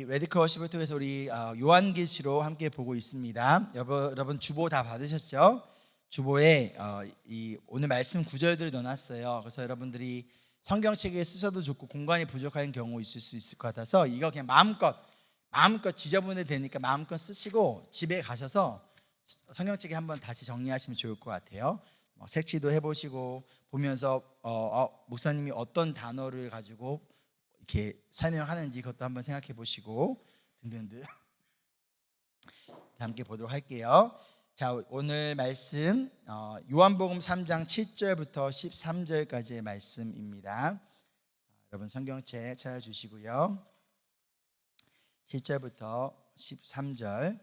레디컬 워십을 통해서 우리 요한계시로 함께 보고 있습니다. 여러분 주보 다 받으셨죠? 주보에 이 오늘 말씀 구절들을 넣어놨어요. 그래서 여러분들이 성경책에 쓰셔도 좋고 공간이 부족한 경우 있을 수 있을 것 같아서 이거 그냥 마음껏 지저분해 되니까 마음껏 쓰시고 집에 가셔서 성경책에 한번 다시 정리하시면 좋을 것 같아요. 색칠도 해보시고 보면서 목사님이 어떤 단어를 가지고 이렇게 설명하는지 그것도 한번 생각해 보시고 등등등 함께 보도록 할게요. 자, 오늘 말씀 요한복음 3장 7절부터 13절까지의 말씀입니다. 여러분 성경책 찾아주시고요. 7절부터 13절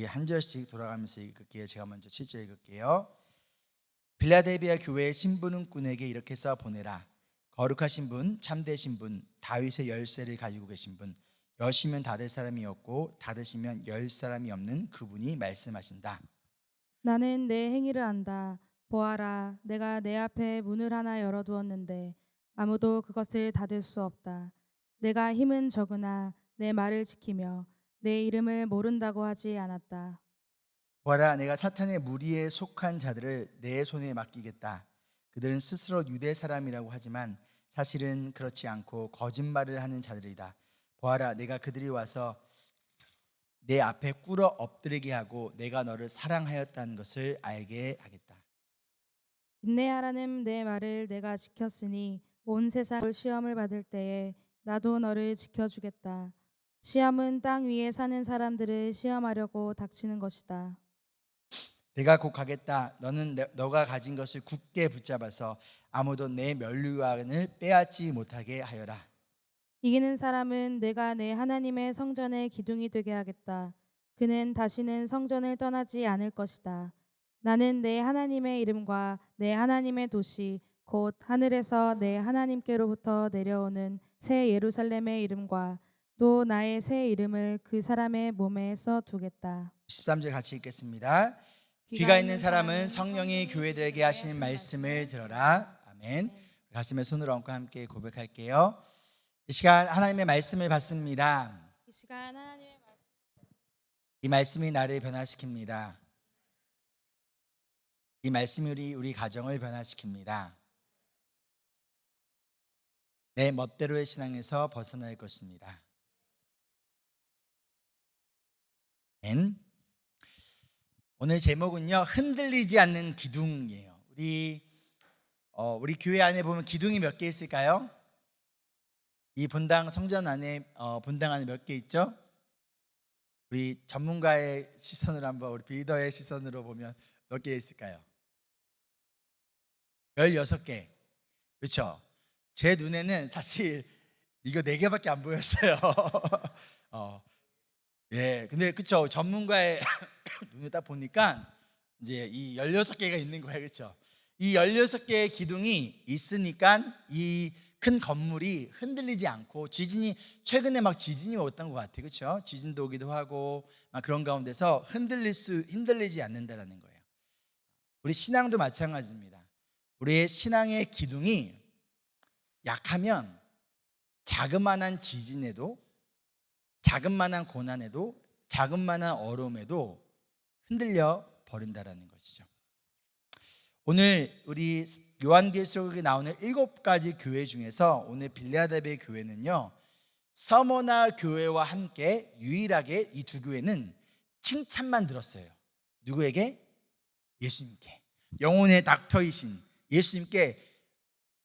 한 절씩 돌아가면서 읽을게요. 제가 먼저 7절 읽을게요. 빌라델비아 교회의 심부름꾼에게 이렇게 써 보내라. 거룩하신 분, 참되신 분, 다윗의 열쇠를 가지고 계신 분, 여시면 닫을 사람이 없고 닫으시면 열 사람이 없는 그분이 말씀하신다. 나는 내 행위를 안다. 보아라, 내가 내 앞에 문을 하나 열어두었는데 아무도 그것을 닫을 수 없다. 내가 힘은 적으나 내 말을 지키며 내 이름을 모른다고 하지 않았다. 보아라, 내가 사탄의 무리에 속한 자들을 내 손에 맡기겠다. 그들은 스스로 유대 사람이라고 하지만 사실은 그렇지 않고 거짓말을 하는 자들이다. 보아라, 내가 그들이 와서 내 앞에 꿇어 엎드리게 하고 내가 너를 사랑하였다는 것을 알게 하겠다. 인내하라는 내 말을 내가 지켰으니 온 세상을 시험을 받을 때에 나도 너를 지켜주겠다. 시험은 땅 위에 사는 사람들을 시험하려고 닥치는 것이다. 내가 곧 가겠다. 너는 너가 가진 것을 굳게 붙잡아서 아무도 내 면류관을 빼앗지 못하게 하여라. 이기는 사람은 내가 내 하나님의 성전의 기둥이 되게 하겠다. 그는 다시는 성전을 떠나지 않을 것이다. 나는 내 하나님의 이름과 내 하나님의 도시 곧 하늘에서 내 하나님께로부터 내려오는 새 예루살렘의 이름과 또 나의 새 이름을 그 사람의 몸에 써두겠다. 13절 같이 읽겠습니다. 귀가 있는 사람은 성령이 교회들에게 하시는 말씀을 들어라. 아멘. 가슴에 손을 얹고 함께 고백할게요. 이 시간 하나님의 말씀을 받습니다. 이 시간 하나님의 말씀. 이 말씀이 나를 변화시킵니다. 이 말씀이 우리 가정을 변화시킵니다. 내 멋대로의 신앙에서 벗어날 것입니다. 아멘. 오늘 제목은요, 흔들리지 않는 기둥이에요. 우리 교회 안에 보면 기둥이 몇 개 있을까요? 이 본당 성전 안에 본당 안에 몇 개 있죠? 우리 전문가의 시선으로 한번 우리 빌더의 시선으로 보면 몇 개 있을까요? 16개. 그렇죠? 제 눈에는 사실 이거 4개밖에 안 보였어요. 예, 근데 그렇죠. 전문가의 눈에 딱 보니까 이제 이 16개가 있는 거예요. 그렇죠? 이 16개의 기둥이 있으니까 이 큰 건물이 흔들리지 않고 최근에 막 지진이 왔던 것 같아요. 그렇죠? 지진도 오기도 하고 막 그런 가운데서 흔들리지 않는다라는 거예요. 우리 신앙도 마찬가지입니다. 우리의 신앙의 기둥이 약하면 자그마한 지진에도, 자그마한 고난에도, 자그마한 어려움에도 흔들려 버린다라는 것이죠. 오늘 우리 요한계시록에 나오는 7가지 교회 중에서 오늘 빌라델비아 교회는요, 서머나 교회와 함께 유일하게 이 두 교회는 칭찬만 들었어요. 누구에게? 예수님께. 영혼의 닥터이신 예수님께.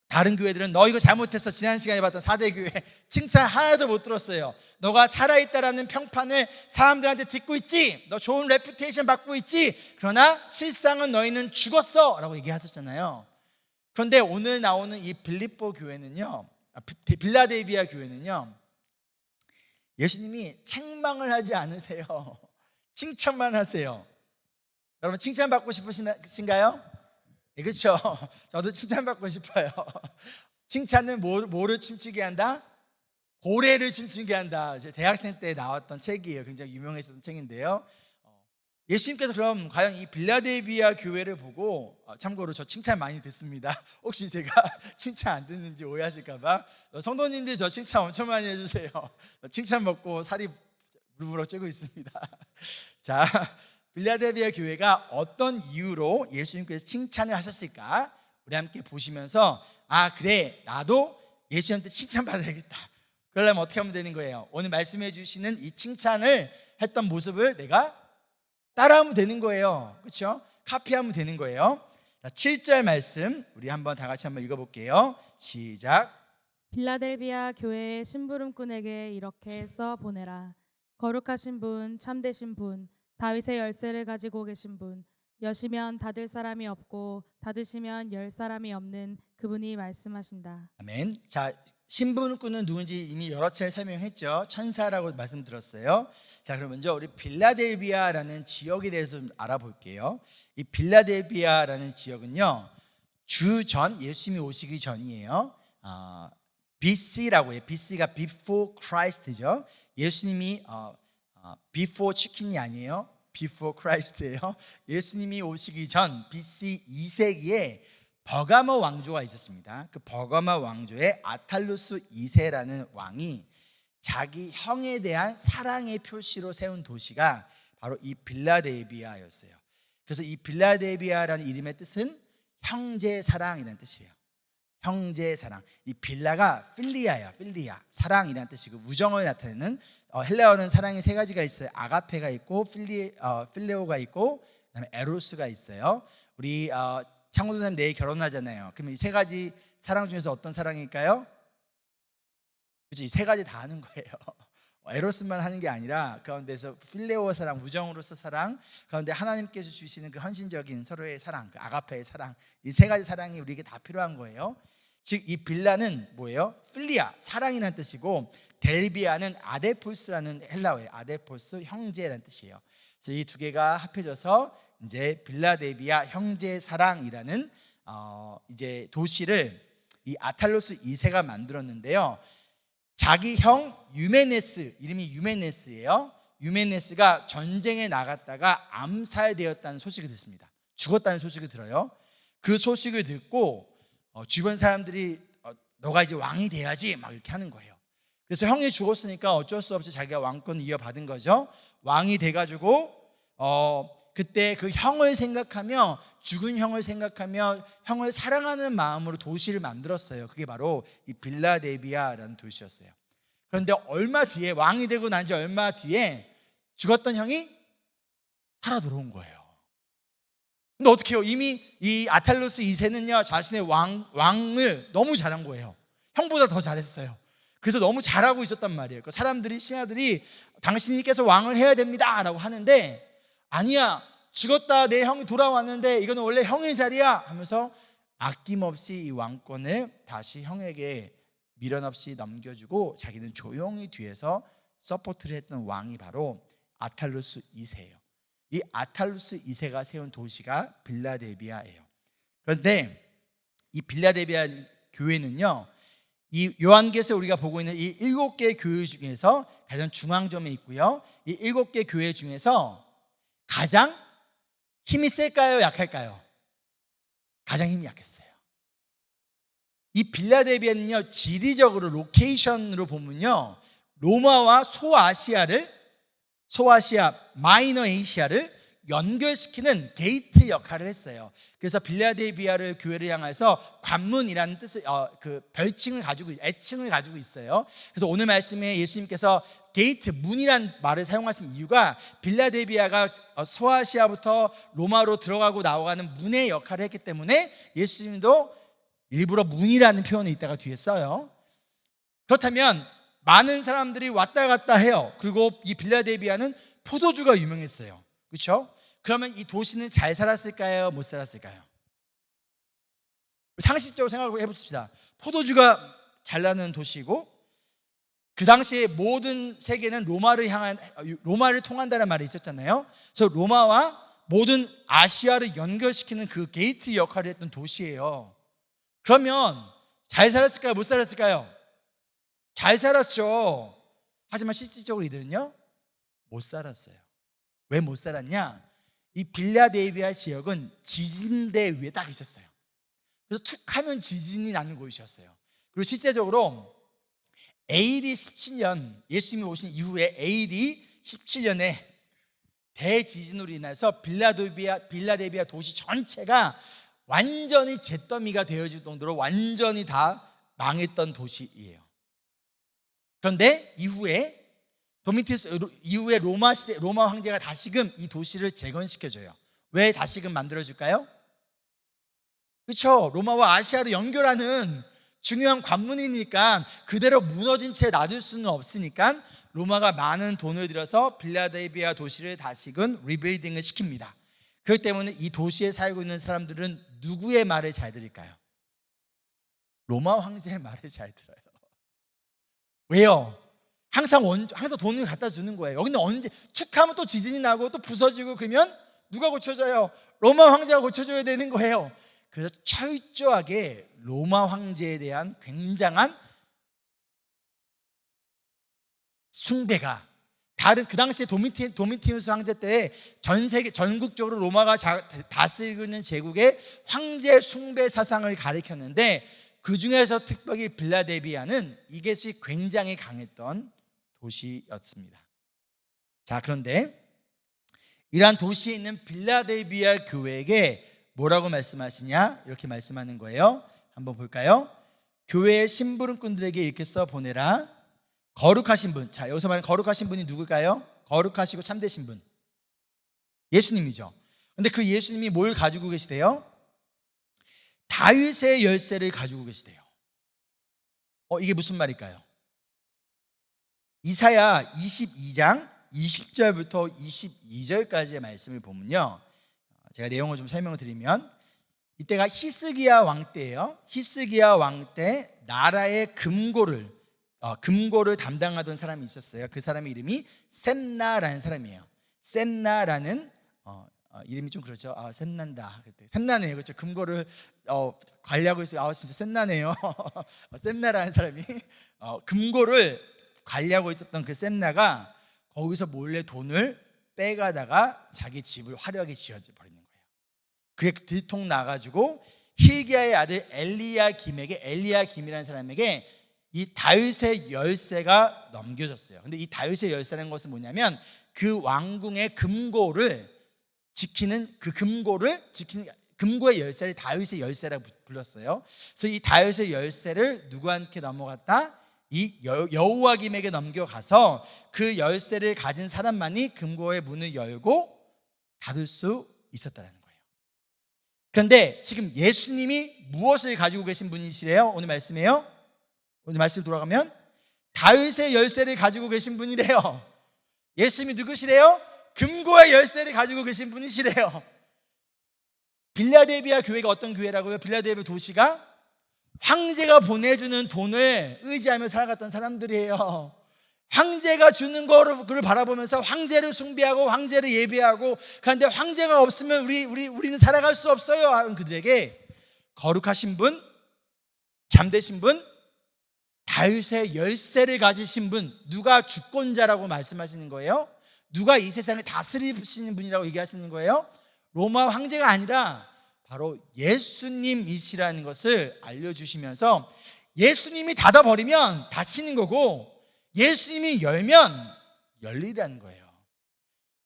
다른 교회들은 너 이거 잘못했어. 지난 시간에 봤던 4대 교회 칭찬 하나도 못 들었어요. 너가 살아있다라는 평판을 사람들한테 듣고 있지. 너 좋은 레퓨테이션 받고 있지. 그러나 실상은 너희는 죽었어 라고 얘기하셨잖아요. 그런데 오늘 나오는 이 빌립보 교회는요, 빌라델비아 교회는요, 예수님이 책망을 하지 않으세요. 칭찬만 하세요. 여러분 칭찬 받고 싶으신가요? 네, 그렇죠. 저도 칭찬받고 싶어요. 칭찬은 뭐를 춤추게 한다? 고래를 춤추게 한다. 제 대학생 때 나왔던 책이에요. 굉장히 유명했었던 책인데요. 예수님께서 그럼 과연 이 빌라델비아 교회를 보고, 참고로 저 칭찬 많이 듣습니다. 혹시 제가 칭찬 안 듣는지 오해하실까봐, 성도님들 저 칭찬 엄청 많이 해주세요. 칭찬 먹고 살이 부르부럭 찌고 있습니다. 자, 빌라델비아 교회가 어떤 이유로 예수님께서 칭찬을 하셨을까? 우리 함께 보시면서, 아 그래, 나도 예수님한테 칭찬받아야겠다. 그러려면 어떻게 하면 되는 거예요? 오늘 말씀해 주시는 이 칭찬을 했던 모습을 내가 따라하면 되는 거예요. 그렇죠? 카피하면 되는 거예요. 자, 7절 말씀 우리 한번 다 같이 한번 읽어볼게요. 시작. 빌라델비아 교회의 심부름꾼에게 이렇게 써 보내라. 거룩하신 분, 참되신 분, 다윗의 열쇠를 가지고 계신 분, 여시면 닫을 사람이 없고 닫으시면 열 사람이 없는 그분이 말씀하신다. 아멘. 자, 신부꾼은 누군지 이미 여러 차례 설명했죠. 천사라고 말씀드렸어요. 자, 그럼 먼저 우리 빌라델비아라는 지역에 대해서 좀 알아볼게요. 이 빌라델비아라는 지역은요, 주전 예수님이 오시기 전이에요. BC라고 해요. BC가 Before Christ죠. 예수님이 Before 치킨이 아니에요. Before Christ예요. 예수님이 오시기 전 BC 2세기에 버가마 왕조가 있었습니다. 그 버가마 왕조의 아탈루스 2세라는 왕이 자기 형에 대한 사랑의 표시로 세운 도시가 바로 이 빌라델비아였어요. 그래서 이 빌라델비아라는 이름의 뜻은 형제 사랑이라는 뜻이에요. 형제 사랑. 이 빌라가 필리아예요. 필리아, 사랑이라는 뜻이고, 우정을 나타내는, 헬라어는 사랑이 세 가지가 있어요. 아가페가 있고 필레오가 있고 그다음에 에로스가 있어요. 우리 창호도사님 내일 결혼하잖아요. 그러면 이 세 가지 사랑 중에서 어떤 사랑일까요? 그렇죠. 이 세 가지 다 하는 거예요. 에로스만 하는 게 아니라 그 가운데서 필레오 사랑, 우정으로서 사랑, 가운데 하나님께서 주시는 그 헌신적인 서로의 사랑, 그 아가페의 사랑, 이 세 가지 사랑이 우리에게 다 필요한 거예요. 즉 이 빌라는 뭐예요? 필리아, 사랑이라는 뜻이고, 델비아는 아데폴스라는 헬라어예요. 아데폴스, 형제라는 뜻이에요. 그래서 이 두 개가 합해져서 이제 빌라델비아 형제 사랑이라는 이제 도시를 이 아탈로스 2세가 만들었는데요. 자기 형 유메네스, 이름이 유메네스예요. 유메네스가 전쟁에 나갔다가 암살되었다는 소식을 듣습니다. 죽었다는 소식을 들어요. 그 소식을 듣고 주변 사람들이 너가 이제 왕이 돼야지 막 이렇게 하는 거예요. 그래서 형이 죽었으니까 어쩔 수 없이 자기가 왕권을 이어받은 거죠. 왕이 돼가지고 그때 그 형을 생각하며, 죽은 형을 생각하며 형을 사랑하는 마음으로 도시를 만들었어요. 그게 바로 이 빌라델비아라는 도시였어요. 그런데 얼마 뒤에, 왕이 되고 난 지 얼마 뒤에 죽었던 형이 살아 들어온 거예요. 근데 어떻게 해요? 이미 이 아탈루스 2세는요 자신의 왕을 너무 잘한 거예요. 형보다 더 잘했어요. 그래서 너무 잘하고 있었단 말이에요. 그 사람들이, 신하들이 당신께서 왕을 해야 됩니다 라고 하는데, 아니야, 죽었다 내 형이 돌아왔는데 이거는 원래 형의 자리야 하면서 아낌없이 이 왕권을 다시 형에게 미련 없이 넘겨주고 자기는 조용히 뒤에서 서포트를 했던 왕이 바로 아탈루스 2세예요. 이 아탈루스 2세가 세운 도시가 빌라델비아예요. 그런데 이 빌라델비아 교회는요, 이 요한계시에서 우리가 보고 있는 이 7개 교회 중에서 가장 중앙점에 있고요, 이 7개 교회 중에서 가장 힘이 셀까요? 약할까요? 가장 힘이 약했어요. 이 빌라델비아는요, 지리적으로 로케이션으로 보면요, 로마와 소아시아, 마이너 에이시아를 연결시키는 게이트 역할을 했어요. 그래서 빌라델비아를 교회를 향해서 관문이라는 뜻을, 그 별칭을 가지고, 애칭을 가지고 있어요. 그래서 오늘 말씀에 예수님께서 게이트, 문이란 말을 사용하신 이유가 빌라델비아가 소아시아부터 로마로 들어가고 나오가는 문의 역할을 했기 때문에 예수님도 일부러 문이라는 표현을 이따가 뒤에 써요. 그렇다면 많은 사람들이 왔다 갔다 해요. 그리고 이 빌라델비아는 포도주가 유명했어요. 그렇죠? 그러면 이 도시는 잘 살았을까요? 못 살았을까요? 상식적으로 생각해 봅시다. 포도주가 잘 나는 도시이고, 그 당시에 모든 세계는 로마를 통한다는 말이 있었잖아요. 그래서 로마와 모든 아시아를 연결시키는 그 게이트 역할을 했던 도시예요. 그러면 잘 살았을까요? 못 살았을까요? 잘 살았죠. 하지만 실질적으로 이들은요, 못 살았어요. 왜 못 살았냐? 이 빌라델비아 지역은 지진대 위에 딱 있었어요. 그래서 툭 하면 지진이 나는 곳이었어요. 그리고 실제적으로 AD 17년, 예수님이 오신 이후에 AD 17년에 대지진으로 인해서 빌라델비아 도시 전체가 완전히 잿더미가 되어질 정도로 완전히 다 망했던 도시예요. 그런데 이후에 로마 황제가 다시금 이 도시를 재건시켜줘요. 왜 다시금 만들어줄까요? 그렇죠. 로마와 아시아를 연결하는 중요한 관문이니까 그대로 무너진 채 놔둘 수는 없으니까 로마가 많은 돈을 들여서 빌라델비아 도시를 다시금 리빌딩을 시킵니다. 그렇기 때문에 이 도시에 살고 있는 사람들은 누구의 말을 잘 들을까요? 로마 황제의 말을 잘 들어요. 왜요? 항상 돈을 갖다 주는 거예요. 여기는 언제 툭하면 또 지진이 나고 또 부서지고 그러면 누가 고쳐줘요? 로마 황제가 고쳐줘야 되는 거예요. 그래서 철저하게 로마 황제에 대한 굉장한 숭배가 그 당시에 도미티누스 황제 때 전국적으로 로마가 다스리고 있는 제국의 황제 숭배 사상을 가리켰는데 그 중에서 특별히 빌라델비아는 이것이 굉장히 강했던 도시였습니다. 자, 그런데 이러한 도시에 있는 빌라델비아 교회에게 뭐라고 말씀하시냐? 이렇게 말씀하는 거예요. 한번 볼까요? 교회의 심부름꾼들에게 이렇게 써보내라. 거룩하신 분. 자, 여기서 말하는 거룩하신 분이 누굴까요? 거룩하시고 참되신 분. 예수님이죠. 근데 그 예수님이 뭘 가지고 계시대요? 다윗의 열쇠를 가지고 계시대요. 이게 무슨 말일까요? 이사야 22장 20절부터 22절까지의 말씀을 보면요, 제가 내용을 좀 설명을 드리면 이때가 히스기야 왕 때예요. 히스기야 왕 때 나라의 금고를 담당하던 사람이 있었어요. 그 사람의 이름이 셈나라는 사람이에요. 셈나라는 이름이 좀 그렇죠. 셈난다. 셈나네요. 그렇죠. 금고를 관리하고 있어요. 진짜 셈나네요. 셈나라는 사람이 금고를 관리하고 있었던 그 셈나가 거기서 몰래 돈을 빼가다가 자기 집을 화려하게 지어버리는 거예요. 그게 들통 나가지고 힐기야의 아들 엘리야김이라는 사람에게 이 다윗의 열쇠가 넘겨졌어요. 근데 이 다윗의 열쇠라는 것은 뭐냐면 그 왕궁의 금고의 열쇠를 다윗의 열쇠라고 불렀어요. 그래서 이 다윗의 열쇠를 누구한테 넘어갔다? 이 여호와김에게 넘겨가서 그 열쇠를 가진 사람만이 금고의 문을 열고 닫을 수 있었다는 거예요. 그런데 지금 예수님이 무엇을 가지고 계신 분이시래요? 오늘 말씀이에요. 오늘 말씀 돌아가면 다윗의 열쇠를 가지고 계신 분이래요. 예수님이 누구시래요? 금고의 열쇠를 가지고 계신 분이시래요. 빌라델비아 교회가 어떤 교회라고요? 빌라델비아 도시가 황제가 보내주는 돈을 의지하며 살아갔던 사람들이에요. 황제가 주는 거를 바라보면서 황제를 숭배하고 황제를 예배하고, 그런데 황제가 없으면 우리는 살아갈 수 없어요 하는 그들에게 거룩하신 분, 잠되신 분, 다윗의 열쇠를 가지신 분, 누가 주권자라고 말씀하시는 거예요? 누가 이 세상을 다스리시는 분이라고 얘기하시는 거예요? 로마 황제가 아니라 바로 예수님이시라는 것을 알려주시면서 예수님이 닫아버리면 닫히는 거고 예수님이 열면 열리라는 거예요.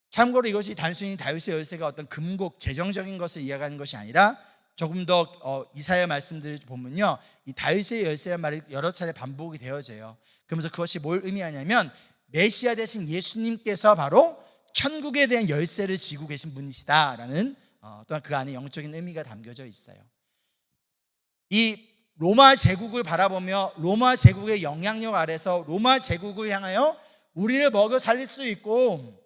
참고로 이것이 단순히 다윗의 열쇠가 어떤 금고 재정적인 것을 이야기하는 것이 아니라 조금 더 이사야 말씀들을 보면요, 이 다윗의 열쇠란 말이 여러 차례 반복이 되어져요. 그러면서 그것이 뭘 의미하냐면 메시아 되신 예수님께서 바로 천국에 대한 열쇠를 쥐고 계신 분이시다라는 또한 그 안에 영적인 의미가 담겨져 있어요. 이 로마 제국을 바라보며 로마 제국의 영향력 아래서 로마 제국을 향하여 우리를 먹여 살릴 수 있고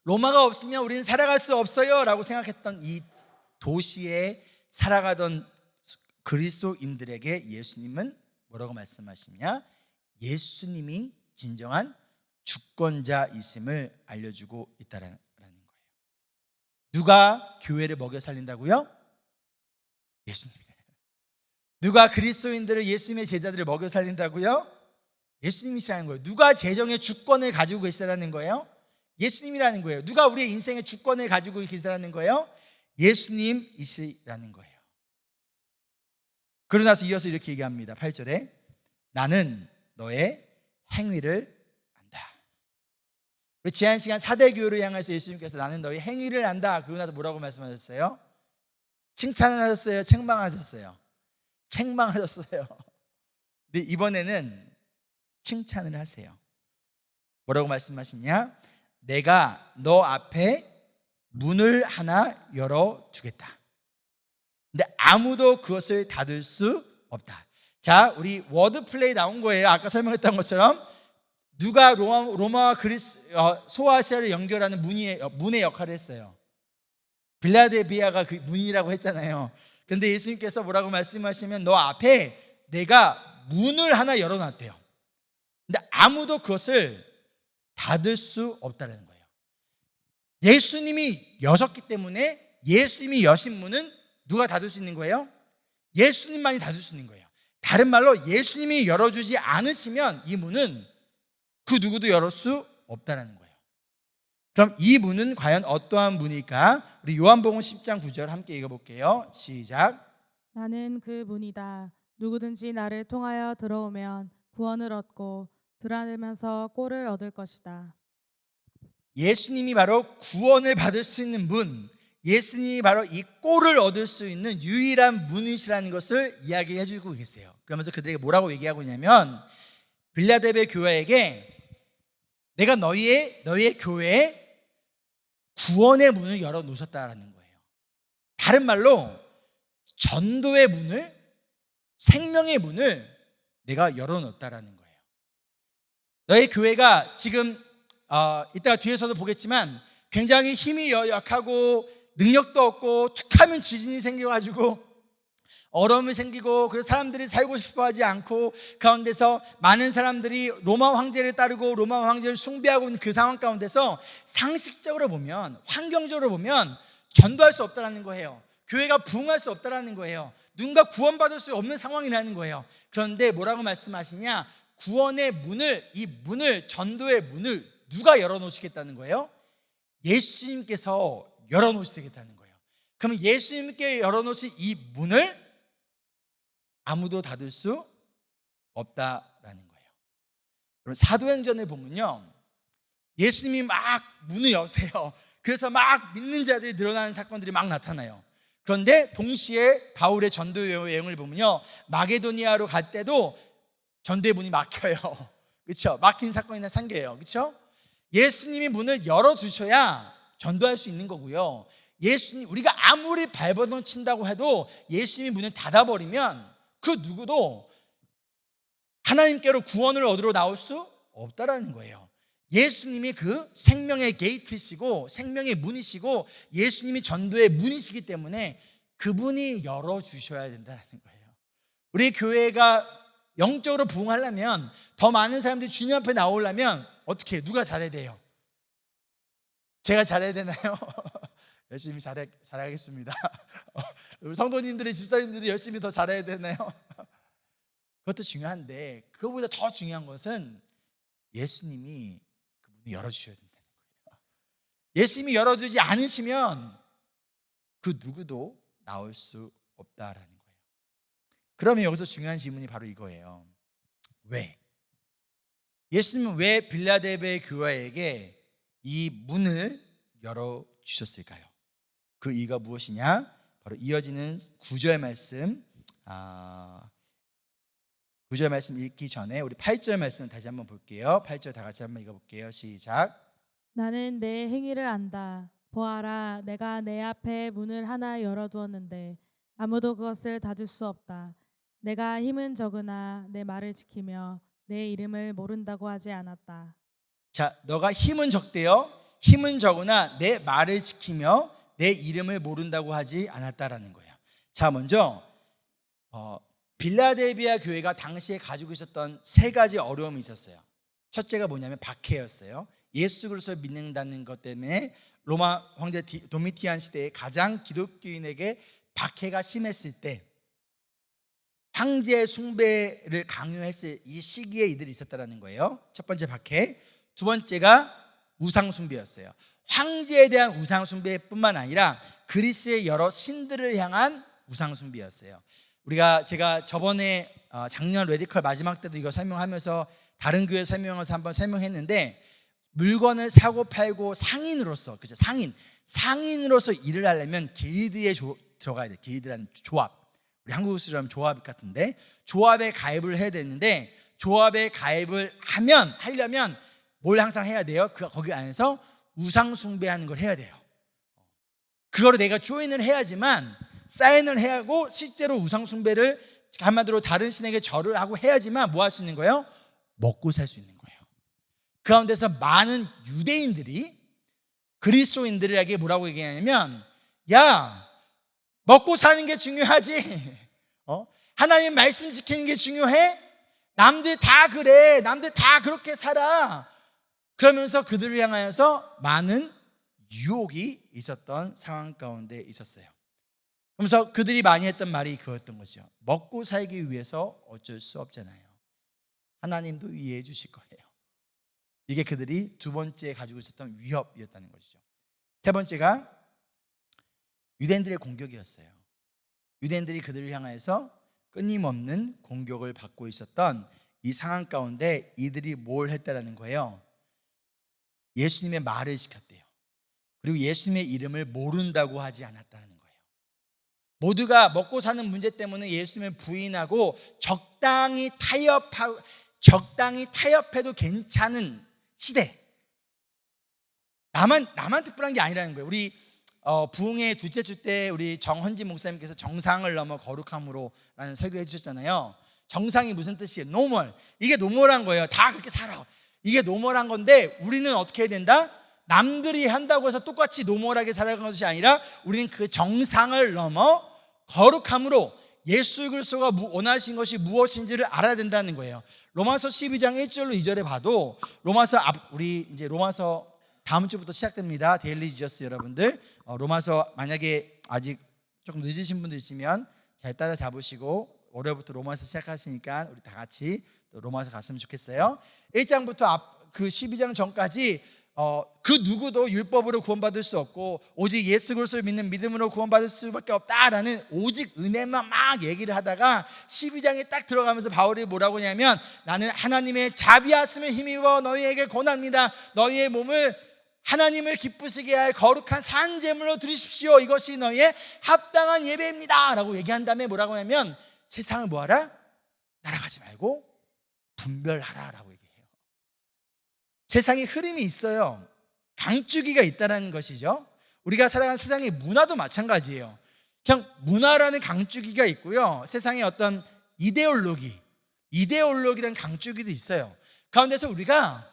로마가 없으면 우리는 살아갈 수 없어요 라고 생각했던 이 도시에 살아가던 그리스도인들에게 예수님은 뭐라고 말씀하시냐? 예수님이 진정한 주권자이심을 알려주고 있다라는 거예요. 누가 교회를 먹여 살린다고요? 예수님. 누가 그리스도인들을, 예수님의 제자들을 먹여 살린다고요? 예수님이시라는 거예요. 누가 재정의 주권을 가지고 계시다는 거예요? 예수님이라는 거예요. 누가 우리의 인생의 주권을 가지고 계시다는 거예요? 예수님이시라는 거예요. 그러고 나서 이어서 이렇게 얘기합니다. 8절에 나는 너의 행위를 안다. 우리 지난 시간 4대 교회를 향해서 예수님께서 나는 너의 행위를 안다. 그러고 나서 뭐라고 말씀하셨어요? 칭찬하셨어요? 책망하셨어요? 책망하셨어요. 근데 이번에는 칭찬을 하세요. 뭐라고 말씀하시냐? 내가 너 앞에 문을 하나 열어두겠다. 근데 아무도 그것을 닫을 수 없다. 자, 우리 워드 플레이 나온 거예요. 아까 설명했던 것처럼 누가 로마와 소아시아를 연결하는 문의 역할을 했어요. 빌라델비아가 그 문이라고 했잖아요. 근데 예수님께서 뭐라고 말씀하시면 너 앞에 내가 문을 하나 열어놨대요. 근데 아무도 그것을 닫을 수 없다는 거예요. 예수님이 여셨기 때문에 예수님이 여신 문은 누가 닫을 수 있는 거예요? 예수님만이 닫을 수 있는 거예요. 다른 말로 예수님이 열어주지 않으시면 이 문은 그 누구도 열을 수 없다는 거예요. 그럼 이 문은 과연 어떠한 문일까? 우리 요한복음 10장 9절 함께 읽어볼게요. 시작. 나는 그 문이다. 누구든지 나를 통하여 들어오면 구원을 얻고 들어가면서 꼴을 얻을 것이다. 예수님이 바로 구원을 받을 수 있는 문, 예수님이 바로 이 꼴을 얻을 수 있는 유일한 문이시라는 것을 이야기해 주고 계세요. 그러면서 그들에게 뭐라고 얘기하고 있냐면 빌라델비아 교회에게 내가 너희의 교회에 구원의 문을 열어 놓으셨다라는 거예요. 다른 말로 전도의 문을, 생명의 문을 내가 열어 놓았다라는 거예요. 너희 교회가 지금 이따가 뒤에서도 보겠지만 굉장히 힘이 약하고 능력도 없고 툭하면 지진이 생겨가지고 어려움이 생기고 그래서 사람들이 살고 싶어하지 않고 가운데서 많은 사람들이 로마 황제를 따르고 로마 황제를 숭배하고 있는 그 상황 가운데서 상식적으로 보면, 환경적으로 보면 전도할 수 없다는 거예요. 교회가 부흥할 수 없다는 거예요. 누군가 구원받을 수 없는 상황이라는 거예요. 그런데 뭐라고 말씀하시냐? 구원의 문을, 이 문을, 전도의 문을 누가 열어놓으시겠다는 거예요? 예수님께서 열어놓으시겠다는 거예요. 그러면 예수님께 열어놓으신 이 문을 아무도 닫을 수 없다라는 거예요. 그럼 사도행전을 보면요, 예수님이 막 문을 여세요. 그래서 막 믿는 자들이 늘어나는 사건들이 막 나타나요. 그런데 동시에 바울의 전도 여행을 보면요, 마게도니아로 갈 때도 전도의 문이 막혀요. 그렇죠? 막힌 사건이나 생겨요. 그렇죠? 예수님이 문을 열어주셔야 전도할 수 있는 거고요. 예수님, 우리가 아무리 발버둥 친다고 해도 예수님이 문을 닫아버리면 그 누구도 하나님께로 구원을 얻으러 나올 수 없다라는 거예요. 예수님이 그 생명의 게이트시고 생명의 문이시고 예수님이 전도의 문이시기 때문에 그분이 열어주셔야 된다는 거예요. 우리 교회가 영적으로 부흥하려면, 더 많은 사람들이 주님 앞에 나오려면 어떻게 해요? 누가 잘해야 돼요? 제가 잘해야 되나요? 열심히 잘하겠습니다. 우리 성도님들이, 집사님들이 열심히 더 잘해야 되나요? 그것도 중요한데 그것보다 더 중요한 것은 예수님이 그 문을 열어주셔야 된다는 거예요. 예수님이 열어주지 않으시면 그 누구도 나올 수 없다라는 거예요. 그러면 여기서 중요한 질문이 바로 이거예요. 왜? 예수님은 왜 빌라델비아 교회에게 이 문을 열어주셨을까요? 그 이유가 무엇이냐? 바로 이어지는 9절 말씀, 9절 말씀 읽기 전에 우리 8절 말씀 다시 한번 볼게요. 8절 다 같이 한번 읽어볼게요. 시작. 나는 내 행위를 안다. 보아라, 내가 내 앞에 문을 하나 열어두었는데 아무도 그것을 닫을 수 없다. 내가 힘은 적으나 내 말을 지키며 내 이름을 모른다고 하지 않았다. 자, 너가 힘은 적대요. 힘은 적으나 내 말을 지키며 내 이름을 모른다고 하지 않았다라는 거예요. 자, 먼저 빌라델비아 교회가 당시에 가지고 있었던 세 가지 어려움이 있었어요. 첫째가 뭐냐면 박해였어요. 예수 그리스도를 믿는다는 것 때문에 로마 황제 도미티안 시대에 가장 기독교인에게 박해가 심했을 때 황제 숭배를 강요했을 이 시기에 이들이 있었다는 거예요. 첫 번째 박해. 두 번째가 우상숭배였어요. 황제에 대한 우상숭배뿐만 아니라 그리스의 여러 신들을 향한 우상숭배였어요. 제가 저번에 작년 레디컬 마지막 때도 이거 설명하면서 다른 교회 설명해서 한번 설명했는데, 물건을 사고 팔고 상인으로서, 그죠? 상인으로서 일을 하려면 길드에 들어가야 돼. 길드라는 조합. 우리 한국으로 하면 조합 같은데, 조합에 가입을 해야 되는데, 조합에 가입을 하려면 뭘 항상 해야 돼요? 거기 안에서 우상숭배하는 걸 해야 돼요. 그거를 내가 조인을 해야지만, 사인을 해야 하고, 실제로 우상숭배를 한마디로 다른 신에게 절을 하고 해야지만 뭐 할 수 있는 거예요? 먹고 살 수 있는 거예요. 그 가운데서 많은 유대인들이 그리스도인들에게 뭐라고 얘기하냐면, 야, 먹고 사는 게 중요하지, 하나님 말씀 지키는 게 중요해? 남들 다 그래, 남들 다 그렇게 살아. 그러면서 그들을 향하여서 많은 유혹이 있었던 상황 가운데 있었어요. 그러면서 그들이 많이 했던 말이 그거였던 거죠. 먹고 살기 위해서 어쩔 수 없잖아요. 하나님도 이해해 주실 거예요. 이게 그들이 두 번째 가지고 있었던 위협이었다는 것이죠. 세 번째가 유대인들의 공격이었어요. 유대인들이 그들을 향해서 끊임없는 공격을 받고 있었던 이 상황 가운데 이들이 뭘 했다라는 거예요? 예수님의 말을 시켰대요. 그리고 예수님의 이름을 모른다고 하지 않았다는 거예요. 모두가 먹고 사는 문제 때문에 예수님을 부인하고 적당히 타협해도 괜찮은 시대. 나만 특별한 게 아니라는 거예요. 우리 부흥의 둘째 주 때 우리 정헌진 목사님께서 정상을 넘어 거룩함으로라는 설교해 주셨잖아요. 정상이 무슨 뜻이에요? 노멀. 이게 노멀한 거예요. 다 그렇게 살아. 이게 노멀한 건데, 우리는 어떻게 해야 된다? 남들이 한다고 해서 똑같이 노멀하게 살아가는 것이 아니라 우리는 그 정상을 넘어 거룩함으로 예수 그리스도가 원하신 것이 무엇인지를 알아야 된다는 거예요. 로마서 12장 1절로 2절에 봐도 우리 이제 로마서 다음 주부터 시작됩니다. 데일리 지저스 여러분들, 로마서 만약에 아직 조금 늦으신 분들 있으면 잘 따라잡으시고 월요일부터 로마서 시작하시니까 우리 다 같이 또 로마서 갔으면 좋겠어요. 1장부터 그 12장 전까지 그 누구도 율법으로 구원받을 수 없고 오직 예수 그리스도를 믿는 믿음으로 구원받을 수밖에 없다라는 오직 은혜만 막 얘기를 하다가 12장에 딱 들어가면서 바울이 뭐라고 하냐면, 나는 하나님의 자비하심을 힘입어 너희에게 권합니다. 너희의 몸을 하나님을 기쁘시게 할 거룩한 산제물로 드리십시오. 이것이 너희의 합당한 예배입니다 라고 얘기한 다음에 뭐라고 하냐면, 세상을 뭐하라? 따라가지 말고 분별하라 라고 얘기해요. 세상에 흐름이 있어요. 강주기가 있다는 것이죠. 우리가 살아가는 세상의 문화도 마찬가지예요. 그냥 문화라는 강주기가 있고요, 세상의 어떤 이데올로기라는 강주기도 있어요. 가운데서 우리가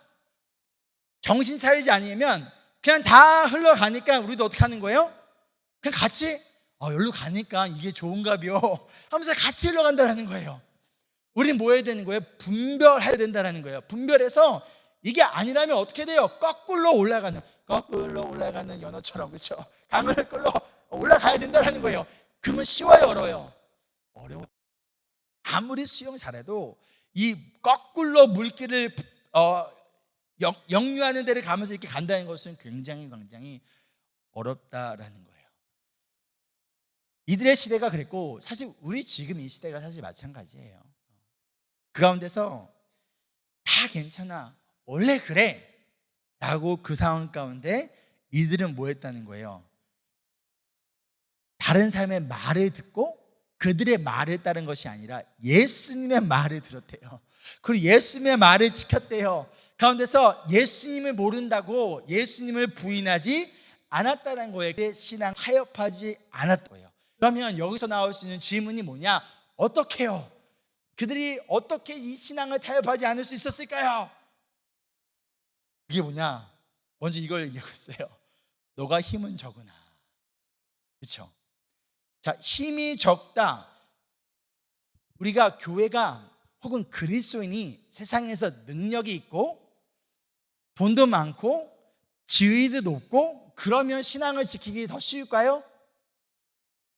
정신 차리지 않으면 그냥 다 흘러가니까 우리도 어떻게 하는 거예요? 그냥 같이 여기로 가니까 이게 좋은가벼 하면서 같이 흘러간다는 거예요. 우리는 뭐 해야 되는 거예요? 분별해야 된다는 거예요. 분별해서 이게 아니라면 어떻게 돼요? 거꾸로 올라가는 연어처럼, 그렇죠? 강을 끌러 올라가야 된다는 거예요. 그러면 쉬워요, 어려워요? 어려워. 아무리 수영 잘해도 이 거꾸로 물길을 역류하는 데를 가면서 이렇게 간다는 것은 굉장히 어렵다라는 거예요. 이들의 시대가 그랬고, 사실 우리 지금 이 시대가 사실 마찬가지예요. 그 가운데서 다 괜찮아, 원래 그래 라고 그 상황 가운데 이들은 뭐 했다는 거예요? 다른 사람의 말을 듣고 그들의 말에 따른 것이 아니라 예수님의 말을 들었대요. 그리고 예수님의 말을 지켰대요. 가운데서 예수님을 모른다고 예수님을 부인하지 않았다는 거예요. 신앙 타협하지 않았던 거예요. 그러면 여기서 나올 수 있는 질문이 뭐냐? 어떻게요? 그들이 어떻게 이 신앙을 타협하지 않을 수 있었을까요? 그게 뭐냐? 먼저 이걸 얘기하고 있어요. 너가 힘은 적으나. 그렇죠? 자, 힘이 적다. 우리가 교회가 혹은 그리스도인이 세상에서 능력이 있고 돈도 많고 지위도 높고 그러면 신앙을 지키기 더 쉬울까요?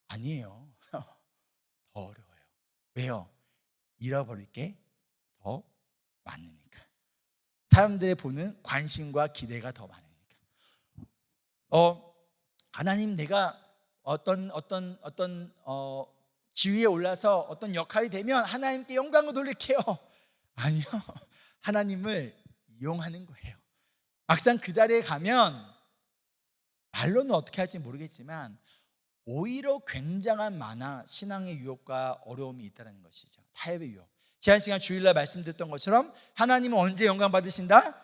아니에요. 더 어려워요. 왜요? 잃어버릴 게 더 많으니까. 사람들의 보는 관심과 기대가 더 많으니까. 하나님, 내가 어떤 지위에 올라서 어떤 역할이 되면 하나님께 영광을 돌릴게요. 아니요, 하나님을 이용하는 거예요. 막상 그 자리에 가면 말로는 어떻게 할지 모르겠지만 오히려 굉장한 신앙의 유혹과 어려움이 있다는 것이죠. 타협의 유혹. 지난 시간 주일날 말씀드렸던 것처럼 하나님은 언제 영광 받으신다?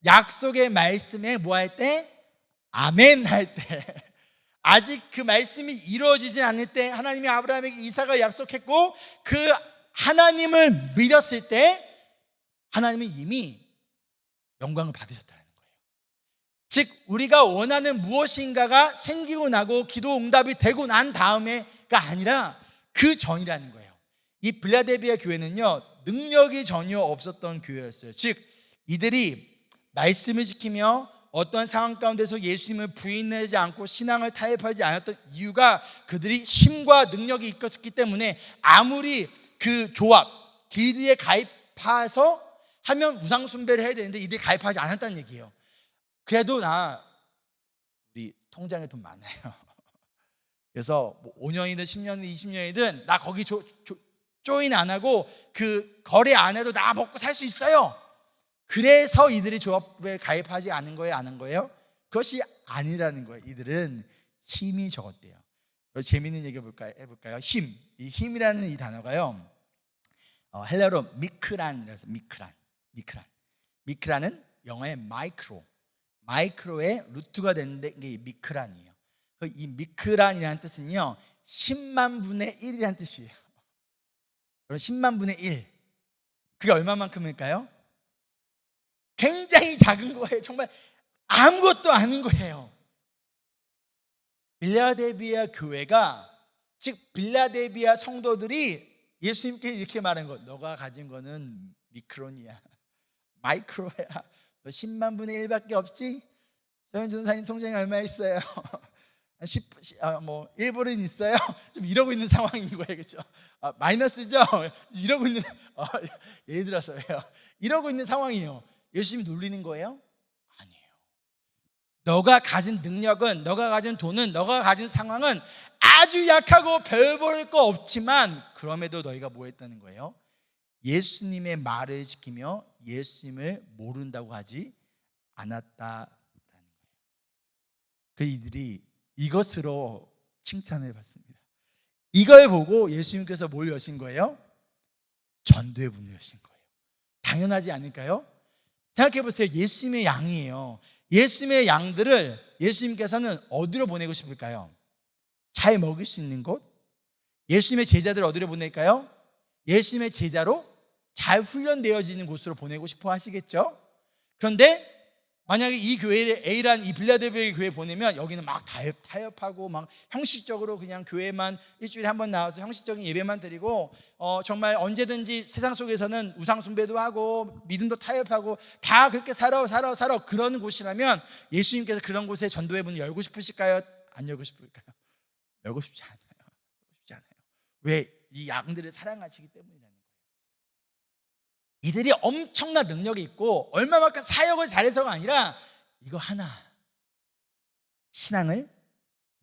약속의 말씀에 뭐 할 때? 아멘 할 때. 아직 그 말씀이 이루어지지 않을 때, 하나님이 아브라함에게 이삭을 약속했고 그 하나님을 믿었을 때 하나님은 이미 영광을 받으셨다는 거예요. 즉 우리가 원하는 무엇인가가 생기고 나고 기도 응답이 되고 난 다음에가 아니라 그 전이라는 거예요. 이 빌라델비아 교회는요, 능력이 전혀 없었던 교회였어요. 즉 이들이 말씀을 지키며 어떤 상황 가운데서 예수님을 부인하지 않고 신앙을 타협하지 않았던 이유가 그들이 힘과 능력이 있었기 때문에 아무리 그 조합 길드에 가입해서 하면 우상 숭배를 해야 되는데 이들이 가입하지 않았다는 얘기예요. 그래도 우리 통장에 돈 많아요. 그래서 5년이든 10년이든 20년이든 나 거기 조인 안 하고 그 거래 안 해도 나 먹고 살 수 있어요. 그래서 이들이 조합에 가입하지 않은 거예요? 안 한 거예요? 그것이 아니라는 거예요. 이들은 힘이 적었대요. 재미있는 얘기 해볼까요? 힘. 이 힘이라는 이 단어가요, 헬라어로 미크란이라서 미크란은 영어의 마이크로의 루트가 되는데 이게 미크란이에요. 이 미크란이라는 뜻은요 10만 분의 1이라는 뜻이에요. 10만 분의 1. 그게 얼마만큼일까요? 굉장히 작은 거예요. 정말 아무것도 아닌 거예요. 빌라델비아 교회가, 즉 빌라델비아 성도들이 예수님께 이렇게 말한 거, 너가 가진 거는 미크론이야, 마이크로야. 너 10만 분의 1밖에 없지? 서현 전사님 통장에 얼마 있어요? 1불은 있어요? 좀 이러고 있는 상황인 거예요. 그렇죠? 마이너스죠? 이러고 있는, 예를 들어서요, 이러고 있는 상황이에요. 예수님이 놀리는 거예요? 아니에요. 너가 가진 능력은, 너가 가진 돈은, 너가 가진 상황은 아주 약하고 별 볼 거 없지만 그럼에도 너희가 뭐 했다는 거예요? 예수님의 말을 지키며 예수님을 모른다고 하지 않았다라는 거예요. 그 이들이 이것으로 칭찬을 받습니다. 이걸 보고 예수님께서 뭘 여신 거예요? 전도의 문을 여신 거예요. 당연하지 않을까요? 생각해 보세요. 예수님의 양이에요. 예수님의 양들을 예수님께서는 어디로 보내고 싶을까요? 잘 먹일 수 있는 곳? 예수님의 제자들을 어디로 보낼까요? 예수님의 제자로 잘 훈련되어지는 곳으로 보내고 싶어 하시겠죠? 그런데 만약에 이 교회에 A란 이 빌라델비아 교회에 보내면 여기는 막 타협하고 막 형식적으로 그냥 교회만 일주일에 한 번 나와서 형식적인 예배만 드리고 정말 언제든지 세상 속에서는 우상 숭배도 하고 믿음도 타협하고 다 그렇게 살아 그러는 곳이라면 예수님께서 그런 곳에 전도의 문을 열고 싶으실까요? 안 열고 싶을까요? 열고 싶지 않아요. 왜? 이 양들을 사랑하시기 때문이라는 거예요. 이들이 엄청난 능력이 있고 얼마만큼 사역을 잘해서가 아니라 이거 하나, 신앙을,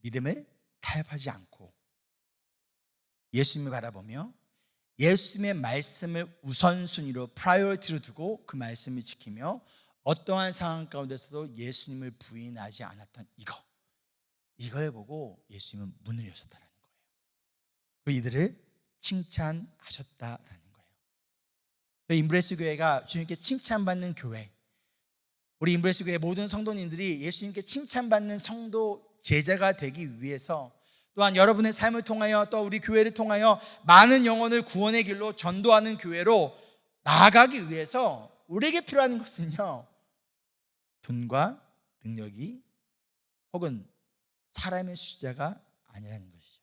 믿음을 타협하지 않고 예수님을 바라보며 예수님의 말씀을 우선순위로 프라이어리티로 두고 그 말씀을 지키며 어떠한 상황 가운데서도 예수님을 부인하지 않았던 이걸 보고 예수님은 문을 여셨다는 거예요. 그 이들을 칭찬하셨다라는 거예요. 임브레스 교회가 주님께 칭찬받는 교회, 우리 임브레스 교회 모든 성도님들이 예수님께 칭찬받는 성도 제자가 되기 위해서, 또한 여러분의 삶을 통하여 또 우리 교회를 통하여 많은 영혼을 구원의 길로 전도하는 교회로 나아가기 위해서 우리에게 필요한 것은요 돈과 능력이 혹은 사람의 숫자가 아니라는 것이죠.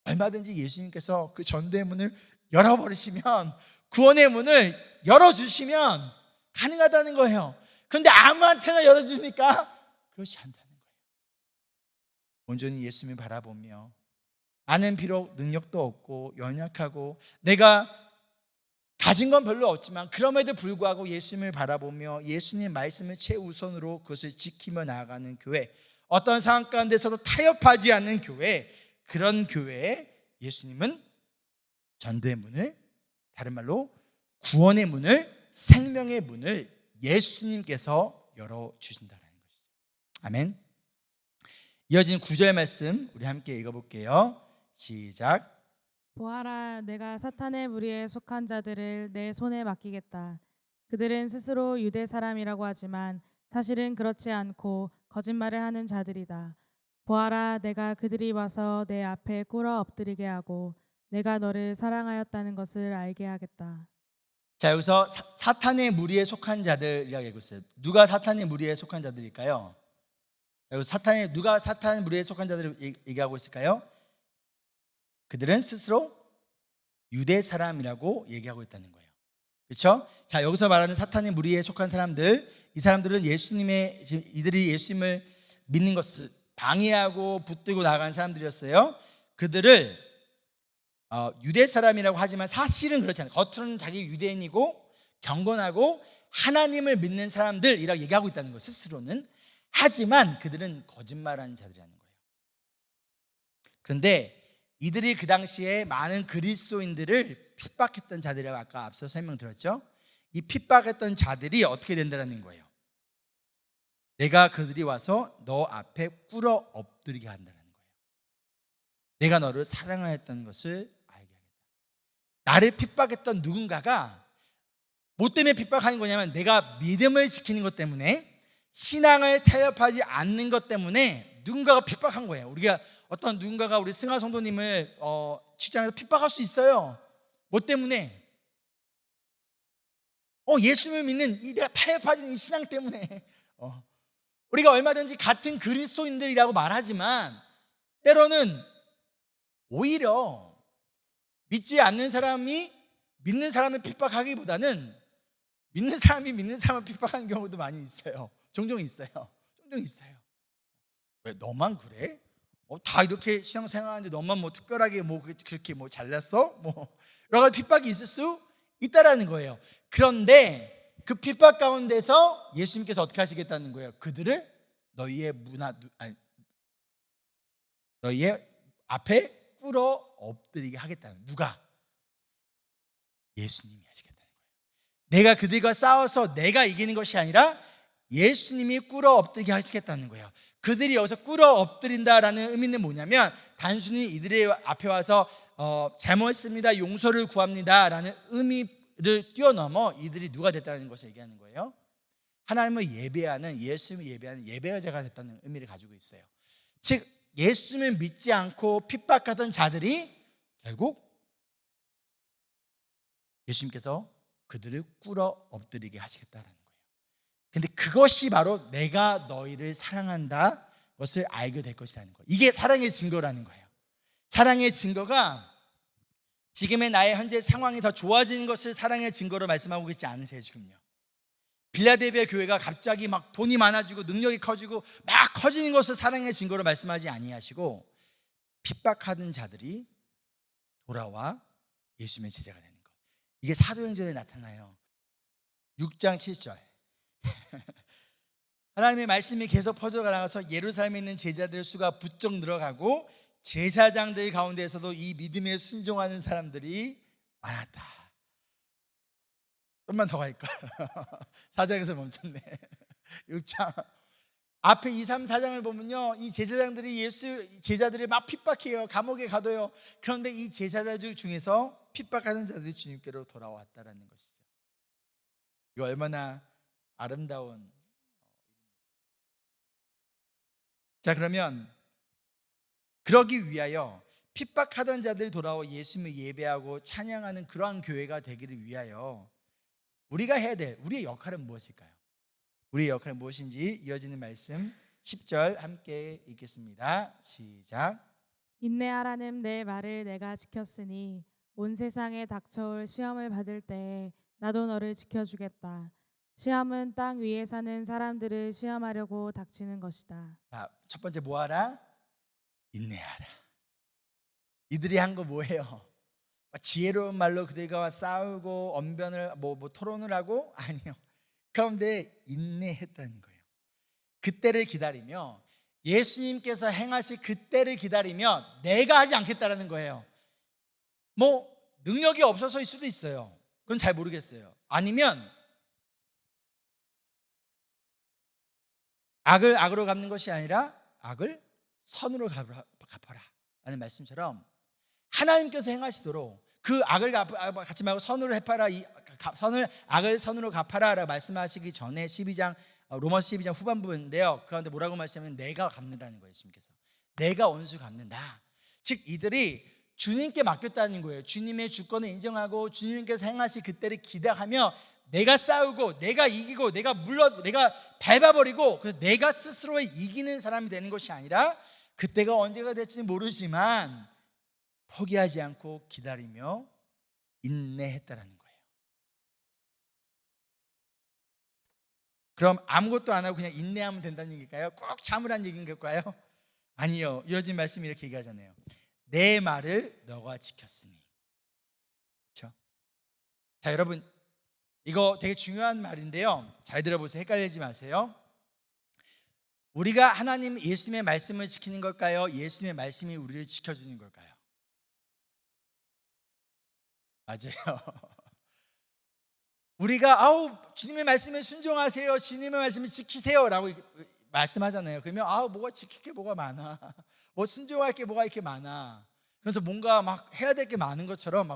얼마든지 예수님께서 그 전도의 문을 열어버리시면, 구원의 문을 열어주시면 가능하다는 거예요. 그런데 아무한테나 열어주니까 그렇지 않다는 거예요. 온전히 예수님을 바라보며 나는 비록 능력도 없고 연약하고 내가 가진 건 별로 없지만 그럼에도 불구하고 예수님을 바라보며 예수님의 말씀을 최우선으로 그것을 지키며 나아가는 교회, 어떤 상황 가운데서도 타협하지 않는 교회, 그런 교회에 예수님은 전도의 문을, 다른 말로 구원의 문을, 생명의 문을 예수님께서 열어주신다는 것이죠. 아멘. 이어진 9절 말씀 우리 함께 읽어볼게요. 시작. 보아라, 내가 사탄의 무리에 속한 자들을 내 손에 맡기겠다. 그들은 스스로 유대 사람이라고 하지만 사실은 그렇지 않고 거짓말을 하는 자들이다. 보아라, 내가 그들이 와서 내 앞에 꿇어 엎드리게 하고 내가 너를 사랑하였다는 것을 알게 하겠다. 자, 여기서 사탄의 무리에 속한 자들이라고 얘기하고 있어요. 누가 사탄의 무리에 속한 자들일까요? 여기 누가 사탄의 무리에 속한 자들을 얘기하고 있을까요? 그들은 스스로 유대 사람이라고 얘기하고 있다는 거예요. 그렇죠? 자, 여기서 말하는 사탄의 무리에 속한 사람들, 이 사람들은 이들이 예수님을 믿는 것을 방해하고 붙들고 나간 사람들이었어요. 그들을 유대 사람이라고 하지만 사실은 그렇지 않아요. 겉으로는 자기 유대인이고 경건하고 하나님을 믿는 사람들이라고 얘기하고 있다는 거예요. 스스로는. 하지만 그들은 거짓말하는 자들이라는 거예요. 그런데 이들이 그 당시에 많은 그리스도인들을 핍박했던 자들이라고 아까 앞서 설명드렸죠. 이 핍박했던 자들이 어떻게 된다는 거예요? 내가 그들이 와서 너 앞에 꿇어 엎드리게 한다는 거예요. 내가 너를 사랑하였다는 것을 알게 하겠다. 나를 핍박했던 누군가가 뭐 때문에 핍박하는 거냐면 내가 믿음을 지키는 것 때문에, 신앙을 타협하지 않는 것 때문에 누군가가 핍박한 거예요. 우리가 어떤 누군가가 우리 승하 성도님을 직장에서 핍박할 수 있어요. 뭐 때문에? 예수님을 믿는 내가 타협하지 이 신앙 때문에. 우리가 얼마든지 같은 그리스도인들이라고 말하지만 때로는 오히려 믿지 않는 사람이 믿는 사람을 핍박하기보다는 믿는 사람이 믿는 사람을 핍박하는 경우도 많이 있어요. 종종 있어요. 왜 너만 그래? 다 이렇게 신앙생활하는데 너만 뭐 특별하게 뭐 그렇게 뭐 잘났어? 뭐 여러 가지 핍박이 있을 수 있다라는 거예요. 그런데 그 핍박 가운데서 예수님께서 어떻게 하시겠다는 거예요? 그들을 너희의 앞에 꿇어 엎드리게 하겠다는. 누가? 예수님이 하시겠다는 거예요. 내가 그들과 싸워서 내가 이기는 것이 아니라 예수님이 꿇어 엎드리게 하시겠다는 거예요. 그들이 여기서 꿇어 엎드린다라는 의미는 뭐냐면 단순히 이들의 앞에 와서 잘못했습니다, 용서를 구합니다 라는 의미를 뛰어넘어 이들이 누가 됐다는 것을 얘기하는 거예요. 하나님을 예배하는, 예수님을 예배하는 예배자가 됐다는 의미를 가지고 있어요. 즉 예수님을 믿지 않고 핍박하던 자들이 결국 예수님께서 그들을 꿇어 엎드리게 하시겠다라는 거예요. 근데 그것이 바로 내가 너희를 사랑한다 것을 알게 될 것이라는 거예요. 이게 사랑의 증거라는 거예요. 사랑의 증거가 지금의 나의 현재 상황이 더 좋아지는 것을 사랑의 증거로 말씀하고 있지 않으세요? 지금요. 빌라델비아 교회가 갑자기 막 돈이 많아지고 능력이 커지고 막 커지는 것을 사랑의 증거로 말씀하지 아니하시고 핍박하는 자들이 돌아와 예수님의 제자가 되는 것. 이게 사도행전에 나타나요. 6장 7절. 하나님의 말씀이 계속 퍼져가 나가서 예루살렘에 있는 제자들 수가 부쩍 늘어가고 제사장들 가운데에서도 이 믿음에 순종하는 사람들이 많았다. 좀만 더 갈걸. 4장에서 멈췄네. 6장 앞에 2, 3, 4장을 보면요, 이 제사장들이 제자들을 막 핍박해요. 감옥에 가둬요. 그런데 이 제사자들 중에서 핍박하는 자들이 주님께로 돌아왔다라는 것이죠. 이거 얼마나 아름다운. 자, 그러면 그러기 위하여 핍박하던 자들이 돌아와 예수님을 예배하고 찬양하는 그러한 교회가 되기를 위하여 우리가 해야 될 우리의 역할은 무엇일까요? 우리의 역할은 무엇인지 이어지는 말씀 10절 함께 읽겠습니다. 시작. 인내하라는 내 말을 내가 지켰으니 온 세상에 닥쳐올 시험을 받을 때에 나도 너를 지켜주겠다. 시험은 땅 위에 사는 사람들을 시험하려고 닥치는 것이다. 자, 첫 번째 뭐하라? 인내하라. 이들이 한 거 뭐예요? 지혜로운 말로 그들과 싸우고 언변을 토론을 하고 아니요. 가운데 인내했다는 거예요. 그때를 기다리며 예수님께서 행하실 그때를 기다리며 내가 하지 않겠다라는 거예요. 능력이 없어서일 수도 있어요. 그건 잘 모르겠어요. 아니면 악을 악으로 갚는 것이 아니라 악을 선으로 갚아라 라는 말씀처럼 하나님께서 행하시도록 그 악을 갚지 말고 선으로 해파라, 악을 선으로 갚아라 라고 말씀하시기 전에 12장 로마서 12장 후반부인데요, 그 가운데 뭐라고 말씀하면 내가 갚는다는 거예요. 예수님께서 내가 원수 갚는다. 즉 이들이 주님께 맡겼다는 거예요. 주님의 주권을 인정하고 주님께서 행하실 그때를 기대하며 내가 싸우고 내가 이기고 내가 밟아버리고 그래서 내가 스스로 이기는 사람이 되는 것이 아니라 그때가 언제가 될지는 모르지만 포기하지 않고 기다리며 인내했다라는 거예요. 그럼 아무것도 안 하고 그냥 인내하면 된다는 얘기일까요? 꼭 참으란 얘기인 걸까요? 아니요. 이어진 말씀이 이렇게 얘기하잖아요. 내 말을 너가 지켰으니. 그렇죠? 자, 여러분 이거 되게 중요한 말인데요, 잘 들어보세요. 헷갈리지 마세요. 우리가 하나님 예수님의 말씀을 지키는 걸까요? 예수님의 말씀이 우리를 지켜주는 걸까요? 맞아요. 우리가 주님의 말씀에 순종하세요, 주님의 말씀을 지키세요 라고 말씀하잖아요. 그러면 뭐가 지킬 게 뭐가 많아, 순종할 게 뭐가 이렇게 많아. 그래서 뭔가 막 해야 될 게 많은 것처럼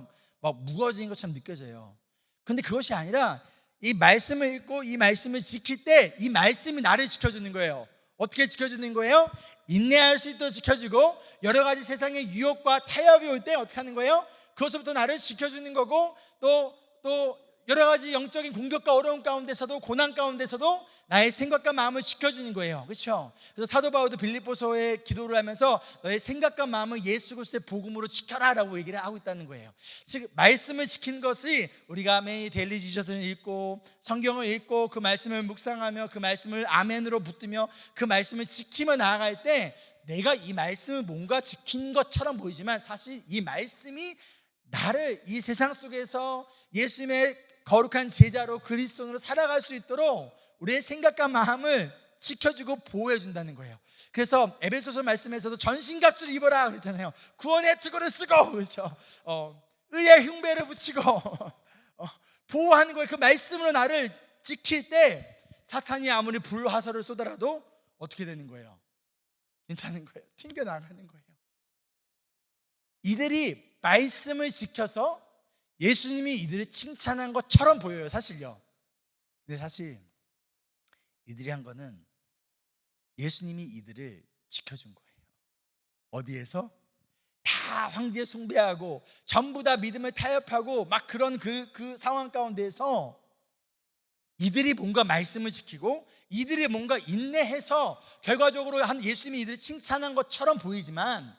막 무거워진 것처럼 느껴져요. 근데 그것이 아니라 이 말씀을 읽고 이 말씀을 지킬 때 이 말씀이 나를 지켜주는 거예요. 어떻게 지켜주는 거예요? 인내할 수 있도록 지켜주고 여러 가지 세상의 유혹과 타협이 올 때 어떻게 하는 거예요? 그것부터 나를 지켜주는 거고 또 여러 가지 영적인 공격과 어려움 가운데서도 고난 가운데서도 나의 생각과 마음을 지켜주는 거예요. 그렇죠? 그래서 사도 바울도 빌립보서에 기도를 하면서 너의 생각과 마음을 예수 그리스도의 복음으로 지켜라 라고 얘기를 하고 있다는 거예요. 즉 말씀을 지키는 것이 우리가 매일 데일리 지저스를 읽고 성경을 읽고 그 말씀을 묵상하며 그 말씀을 아멘으로 붙들며 그 말씀을 지키며 나아갈 때 내가 이 말씀을 뭔가 지킨 것처럼 보이지만 사실 이 말씀이 나를 이 세상 속에서 예수님의 거룩한 제자로 그리스도인으로 살아갈 수 있도록 우리의 생각과 마음을 지켜주고 보호해 준다는 거예요. 그래서 에베소서 말씀에서도 전신갑주를 입어라 그랬잖아요. 구원의 투구를 쓰고, 그렇죠? 의의 흉배를 붙이고 보호하는 거예요. 그 말씀으로 나를 지킬 때 사탄이 아무리 불화살을 쏘더라도 어떻게 되는 거예요? 괜찮은 거예요. 튕겨나가는 거예요. 이들이 말씀을 지켜서 예수님이 이들을 칭찬한 것처럼 보여요, 사실요. 근데 사실 이들이 한 거는 예수님이 이들을 지켜준 거예요. 어디에서? 다 황제 숭배하고 전부 다 믿음을 타협하고 막 그런 그 상황 가운데서 이들이 뭔가 말씀을 지키고 이들이 뭔가 인내해서 결과적으로 한 예수님이 이들을 칭찬한 것처럼 보이지만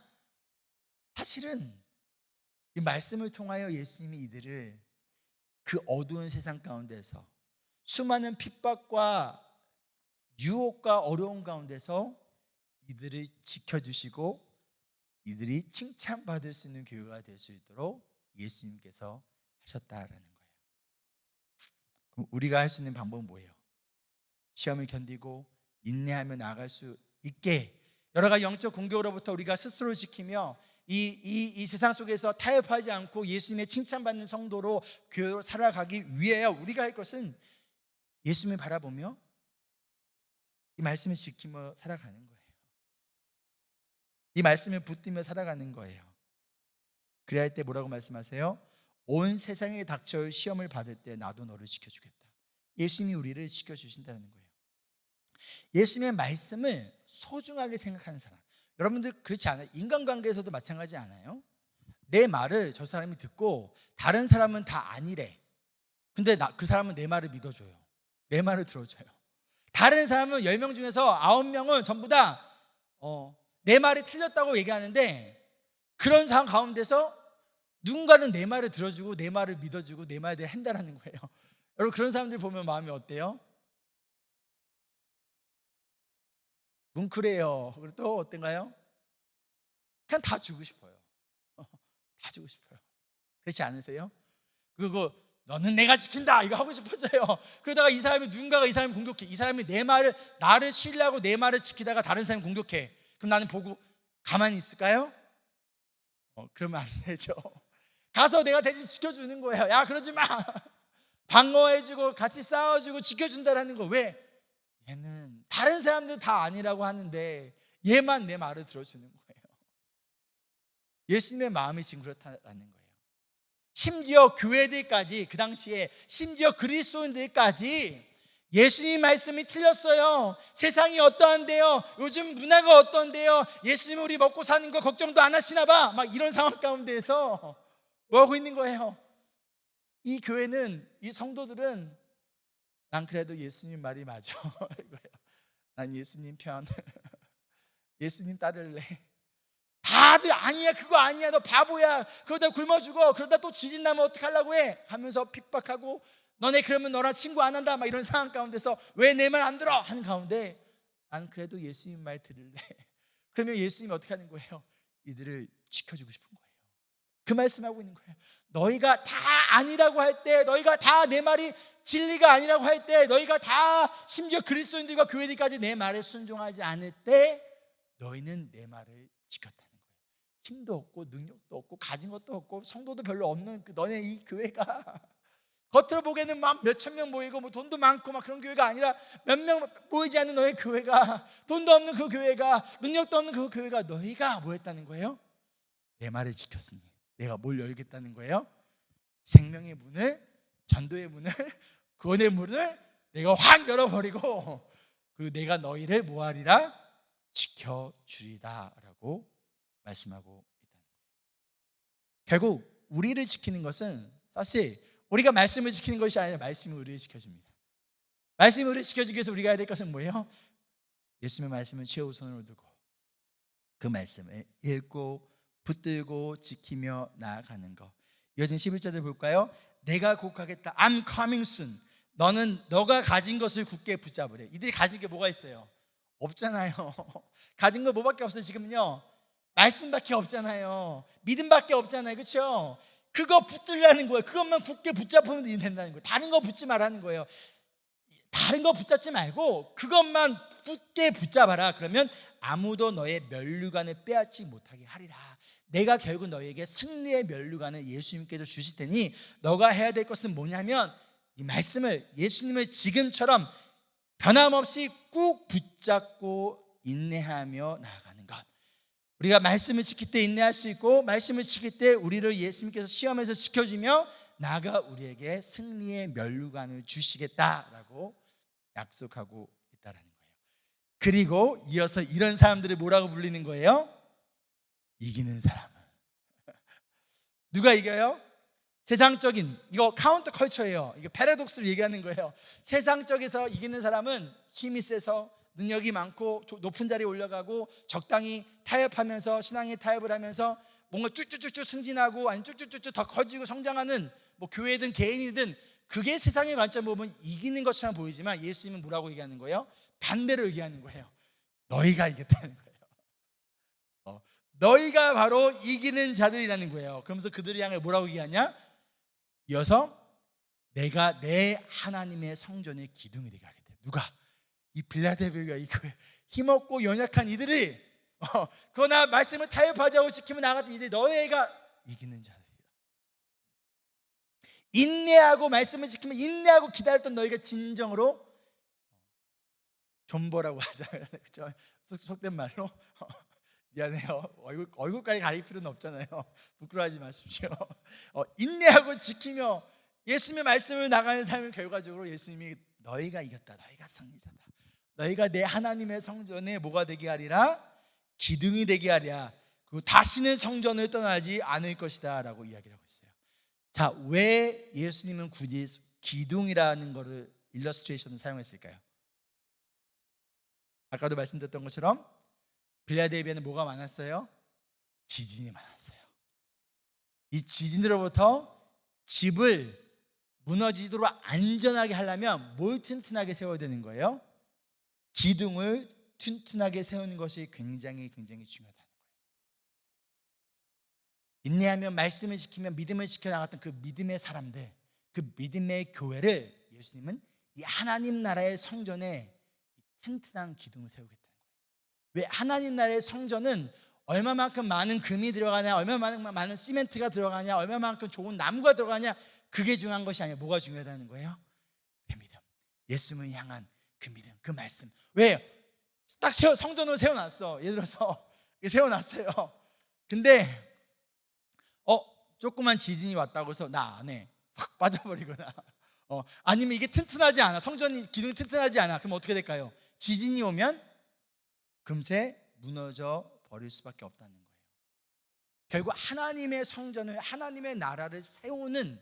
사실은 이 말씀을 통하여 예수님이 이들을 그 어두운 세상 가운데서 수많은 핍박과 유혹과 어려움 가운데서 이들을 지켜주시고 이들이 칭찬받을 수 있는 교회가 될 수 있도록 예수님께서 하셨다라는 거예요. 그럼 우리가 할 수 있는 방법은 뭐예요? 시험을 견디고 인내하며 나아갈 수 있게 여러 가지 영적 공격으로부터 우리가 스스로를 지키며 이 세상 속에서 타협하지 않고 예수님의 칭찬받는 성도로 교회로 살아가기 위해야 우리가 할 것은 예수님을 바라보며 이 말씀을 지키며 살아가는 거예요. 이 말씀을 붙들며 살아가는 거예요. 그래야 할 때 뭐라고 말씀하세요? 온 세상에 닥쳐올 시험을 받을 때 나도 너를 지켜주겠다. 예수님이 우리를 지켜주신다는 거예요. 예수님의 말씀을 소중하게 생각하는 사람, 여러분들 그렇지 않아요? 인간관계에서도 마찬가지 않아요? 내 말을 저 사람이 듣고 다른 사람은 다 아니래. 근데 그 사람은 내 말을 믿어줘요. 내 말을 들어줘요. 다른 사람은 10명 중에서 9명은 전부 다 내 말이 틀렸다고 얘기하는데 그런 상황 가운데서 누군가는 내 말을 들어주고 내 말을 믿어주고 내 말을 한다는 거예요. 여러분 그런 사람들 보면 마음이 어때요? 뭉클해요. 그리고 또 어떤가요? 그냥 다 주고 싶어요. 다 주고 싶어요. 그렇지 않으세요? 그리고 너는 내가 지킨다 이거 하고 싶어져요. 그러다가 이 사람이 누군가가 이 사람을 공격해. 이 사람이 나를 신뢰하고 내 말을 지키다가 다른 사람을 공격해. 그럼 나는 보고 가만히 있을까요? 그러면 안 되죠. 가서 내가 대신 지켜주는 거예요. 야, 그러지 마. 방어해주고 같이 싸워주고 지켜준다라는 거. 왜? 얘는 다른 사람들 다 아니라고 하는데 얘만 내 말을 들어주는 거예요. 예수님의 마음이 지금 그렇다는 거예요. 심지어 교회들까지, 그 당시에 심지어 그리스도인들까지 예수님 말씀이 틀렸어요. 세상이 어떠한데요? 요즘 문화가 어떠한데요? 예수님 우리 먹고 사는 거 걱정도 안 하시나 봐. 막 이런 상황 가운데에서 뭐 하고 있는 거예요? 이 교회는, 이 성도들은 난 그래도 예수님 말이 맞아. 난 예수님 편. 예수님 따를래. 다들 아니야, 그거 아니야, 너 바보야, 그러다 굶어 죽어, 그러다 또 지진 나면 어떡하려고 해 하면서 핍박하고, 너네 그러면 너랑 친구 안 한다 막 이런 상황 가운데서 왜 내 말 안 들어 하는 가운데 난 그래도 예수님 말 들을래. 그러면 예수님이 어떻게 하는 거예요? 이들을 지켜주고 싶은 거예요. 그 말씀하고 있는 거예요. 너희가 다 아니라고 할 때, 너희가 다 내 말이 진리가 아니라고 할 때, 너희가 다 심지어 그리스도인들과 교회들까지 내 말에 순종하지 않을 때 너희는 내 말을 지켰다는 거예요. 힘도 없고 능력도 없고 가진 것도 없고 성도도 별로 없는 너네 이 교회가 겉으로 보기에는 막 몇천 명 모이고 뭐 돈도 많고 막 그런 교회가 아니라 몇 명 모이지 않는 너희 교회가, 돈도 없는 그 교회가, 능력도 없는 그 교회가, 너희가 뭐 했다는 거예요? 내 말을 지켰으니 내가 뭘 열겠다는 거예요? 생명의 문을, 전도의 문을, 구원의 문을 내가 확 열어버리고, 그리고 내가 너희를 뭐하리라? 지켜주리다 라고 말씀하고 있다는 거예요. 결국 우리를 지키는 것은 사실 우리가 말씀을 지키는 것이 아니라 말씀이 우리를 지켜줍니다. 말씀이 우리를 지켜주기 위해서 우리가 해야 될 것은 뭐예요? 예수님의 말씀을 최우선으로 두고 그 말씀을 읽고 붙들고 지키며 나아가는 것. 이어진 11절을 볼까요? 내가 곡하겠다. I'm coming soon. 너가 가진 것을 굳게 붙잡으래. 이들이 가진 게 뭐가 있어요? 없잖아요. 가진 거 뭐밖에 없어요 지금은요? 말씀밖에 없잖아요. 믿음밖에 없잖아요. 그렇죠? 그거 붙들라는 거예요. 그것만 굳게 붙잡으면 된다는 거예요. 다른 거 붙지 말라는 거예요. 다른 거 붙잡지 말고 그것만 굳게 붙잡아라. 그러면 아무도 너의 면류관을 빼앗지 못하게 하리라. 내가 결국 너에게 승리의 면류관을 예수님께서 주실 테니 너가 해야 될 것은 뭐냐면 이 말씀을, 예수님을 지금처럼 변함없이 꾹 붙잡고 인내하며 나아가는 것. 우리가 말씀을 지킬 때 인내할 수 있고, 말씀을 지킬 때 우리를 예수님께서 시험에서 지켜주며 나아가 우리에게 승리의 면류관을 주시겠다라고 약속하고 있다라는 거예요. 그리고 이어서 이런 사람들을 뭐라고 불리는 거예요? 이기는 사람은. 누가 이겨요? 세상적인, 이거 카운터 컬처예요. 이거 패러독스를 얘기하는 거예요. 세상적에서 이기는 사람은 힘이 세서 능력이 많고 높은 자리에 올라가고 적당히 타협하면서 신앙에 타협을 하면서 뭔가 쭉쭉쭉쭉 승진하고 아니 쭉쭉쭉쭉 더 커지고 성장하는 뭐 교회든 개인이든 그게 세상의 관점으로 보면 이기는 것처럼 보이지만 예수님은 뭐라고 얘기하는 거예요? 반대로 얘기하는 거예요. 너희가 이겼다는 거예요. 너희가 바로 이기는 자들이라는 거예요. 그러면서 그들을 향해 뭐라고 얘기하냐? 이어서 내가 내 하나님의 성전의 기둥이 되게 하겠다. 누가? 이 빌라델비아 이 교회 힘없고 연약한 이들이 그러나 말씀을 타협하자고 지키면 나갔던 이들이 너희가 이기는 자들이다. 인내하고 말씀을 지키면 인내하고 기다렸던 너희가 진정으로 존버라고 하잖아요. 그렇죠? 속된 말로 미안해요. 얼굴까지 가릴 필요는 없잖아요. 부끄러워하지 마십시오. 인내하고 지키며 예수님의 말씀을 나가는 삶은 결과적으로 예수님이 너희가 이겼다. 너희가 승리자다. 너희가 내 하나님의 성전에 뭐가 되게 하리라? 기둥이 되게 하리라. 그리고 다시는 성전을 떠나지 않을 것이다 라고 이야기를 하고 있어요. 자, 왜 예수님은 굳이 기둥이라는 거를 일러스트레이션을 사용했을까요? 아까도 말씀드렸던 것처럼 빌라델비아는 뭐가 많았어요? 지진이 많았어요. 이 지진으로부터 집을 무너지도록 안전하게 하려면 뭘 튼튼하게 세워야 되는 거예요? 기둥을 튼튼하게 세우는 것이 굉장히 중요하다는 거예요. 인내하며 말씀을 지키며 믿음을 지켜나갔던 그 믿음의 사람들, 그 믿음의 교회를 예수님은 이 하나님 나라의 성전에 튼튼한 기둥을 세우겠다는 거예요. 왜? 하나님 나라의 성전은 얼마만큼 많은 금이 들어가냐, 얼마만큼 많은 시멘트가 들어가냐, 얼마만큼 좋은 나무가 들어가냐, 그게 중요한 것이 아니라 뭐가 중요하다는 거예요? 그 믿음, 예수님을 향한 그 믿음, 그 말씀. 왜? 딱 성전으로 세워놨어. 예를 들어서 세워놨어요. 근데 조그만 지진이 왔다고 해서 나 안 해, 확 빠져버리거나 아니면 이게 튼튼하지 않아, 성전 기둥이 튼튼하지 않아, 그럼 어떻게 될까요? 지진이 오면 금세 무너져 버릴 수밖에 없다는 거예요. 결국 하나님의 성전을, 하나님의 나라를 세우는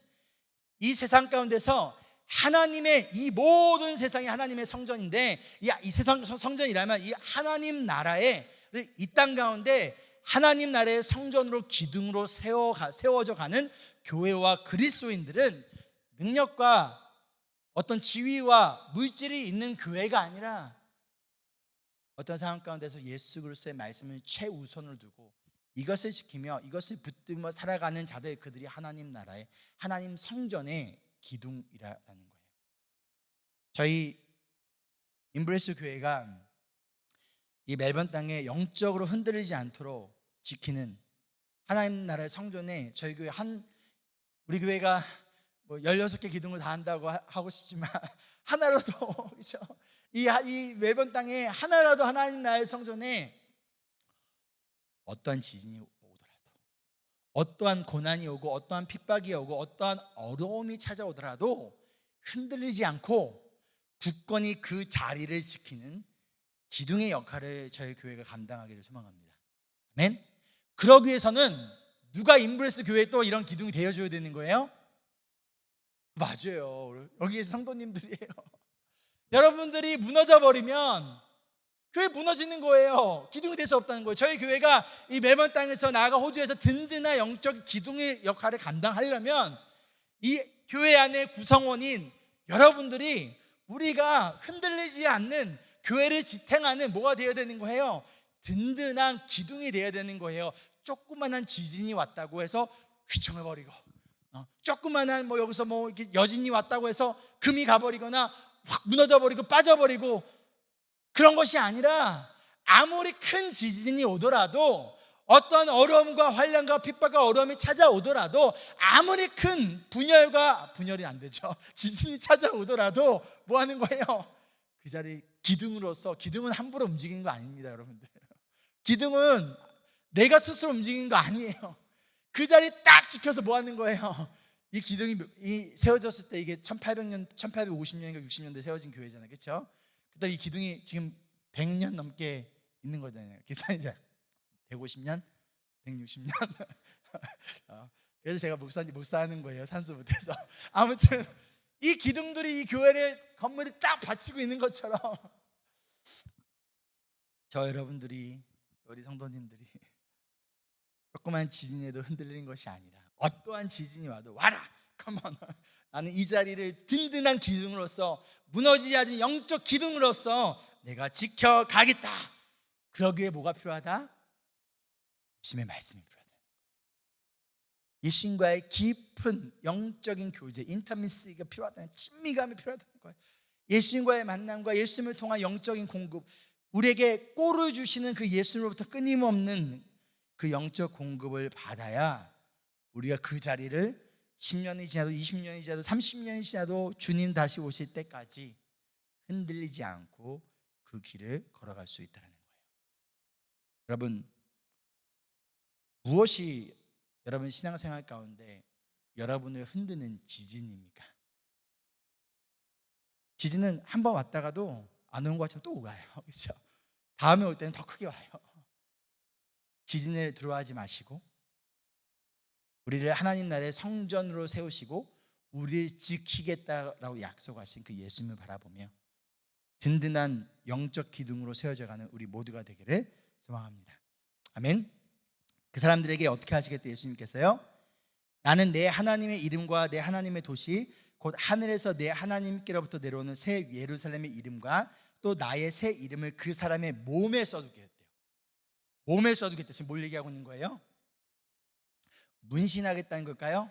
이 세상 가운데서, 하나님의 이 모든 세상이 하나님의 성전인데, 이 세상 성전이라면 이 하나님 나라의 이 땅 가운데 하나님 나라의 성전으로, 기둥으로 세워져 가는 교회와 그리스도인들은 능력과 어떤 지위와 물질이 있는 교회가 아니라 어떤 상황 가운데서 예수 그리스도의 말씀을 최우선으로 두고 이것을 지키며 이것을 붙들며 살아가는 자들, 그들이 하나님 나라의, 하나님 성전의 기둥이라는 거예요. 저희 임브레스 교회가 이 멜번 땅에 영적으로 흔들리지 않도록 지키는 하나님 나라의 성전에, 저희 교회 우리 교회가 뭐 16개 기둥을 다 한다고 하고 싶지만 하나라도 그렇죠? 이 멜번 땅에 하나라도 하나님 나라의 성전에 어떠한 지진이 오더라도, 어떠한 고난이 오고, 어떠한 핍박이 오고, 어떠한 어려움이 찾아오더라도 흔들리지 않고 굳건히 그 자리를 지키는 기둥의 역할을 저희 교회가 감당하기를 소망합니다. 아멘. 그러기 위해서는 누가 임브레스 교회에 또 이런 기둥이 되어줘야 되는 거예요? 맞아요. 여기 성도님들이에요. 여러분들이 무너져 버리면 교회 무너지는 거예요. 기둥이 될 수 없다는 거예요. 저희 교회가 이 멜번 땅에서, 나아가 호주에서 든든한 영적 기둥의 역할을 감당하려면 이 교회 안의 구성원인 여러분들이, 우리가 흔들리지 않는 교회를 지탱하는 뭐가 되어야 되는 거예요? 든든한 기둥이 되어야 되는 거예요. 조그만한 지진이 왔다고 해서 휘청해버리고, 조그만한 여기서 이렇게 여진이 왔다고 해서 금이 가버리거나 확 무너져버리고 빠져버리고, 그런 것이 아니라 아무리 큰 지진이 오더라도, 어떤 어려움과 환난과 핍박과 어려움이 찾아오더라도, 아무리 큰 분열이 안 되죠, 지진이 찾아오더라도 뭐 하는 거예요? 그 자리 기둥으로서, 기둥은 함부로 움직이는 거 아닙니다, 여러분들. 기둥은 내가 스스로 움직이는 거 아니에요. 그 자리 딱 지켜서 뭐 하는 거예요? 이 기둥이 세워졌을 때, 이게 1850년인가 60년대 세워진 교회잖아요, 그렇죠? 그다음 이 기둥이 지금 100년 넘게 있는 거잖아요. 계산이죠. 150년, 160년. 그래서 제가 목사하는 거예요, 산수부대에서. 아무튼 이 기둥들이 이 교회를, 건물이 딱 받치고 있는 것처럼, 저 여러분들이, 우리 성도님들이 조그만 지진에도 흔들리는 것이 아니라, 어떠한 지진이 와도 와라, 컴온, 나는 이 자리를 든든한 기둥으로서, 무너지지 않은 영적 기둥으로서 내가 지켜가겠다. 그러기 위해 뭐가 필요하다? 예수님의 말씀이 필요하다. 예수님과의 깊은 영적인 교제, 인터미시가 필요하다는, 친밀감이 필요하다는 거예요. 예수님과의 만남과 예수님을 통한 영적인 공급, 우리에게 꼴을 주시는 그 예수님으로부터 끊임없는 그 영적 공급을 받아야 우리가 그 자리를 10년이 지나도 20년이 지나도 30년이 지나도 주님 다시 오실 때까지 흔들리지 않고 그 길을 걸어갈 수 있다는 거예요. 여러분, 무엇이 여러분 신앙생활 가운데 여러분을 흔드는 지진입니까? 지진은 한 번 왔다가도 안 온 것처럼 또 오가요, 그렇죠? 다음에 올 때는 더 크게 와요. 지진을 두려워하지 마시고, 우리를 하나님 나라의 성전으로 세우시고 우리를 지키겠다라고 약속하신 그 예수님을 바라보며 든든한 영적 기둥으로 세워져가는 우리 모두가 되기를 소망합니다. 아멘. 그 사람들에게 어떻게 하시겠다 예수님께서요? 나는 내 하나님의 이름과 내 하나님의 도시, 곧 하늘에서 내 하나님께로부터 내려오는 새 예루살렘의 이름과 또 나의 새 이름을 그 사람의 몸에 써두겠대요. 몸에 써두겠다. 지금 뭘 얘기하고 있는 거예요? 문신하겠다는 걸까요?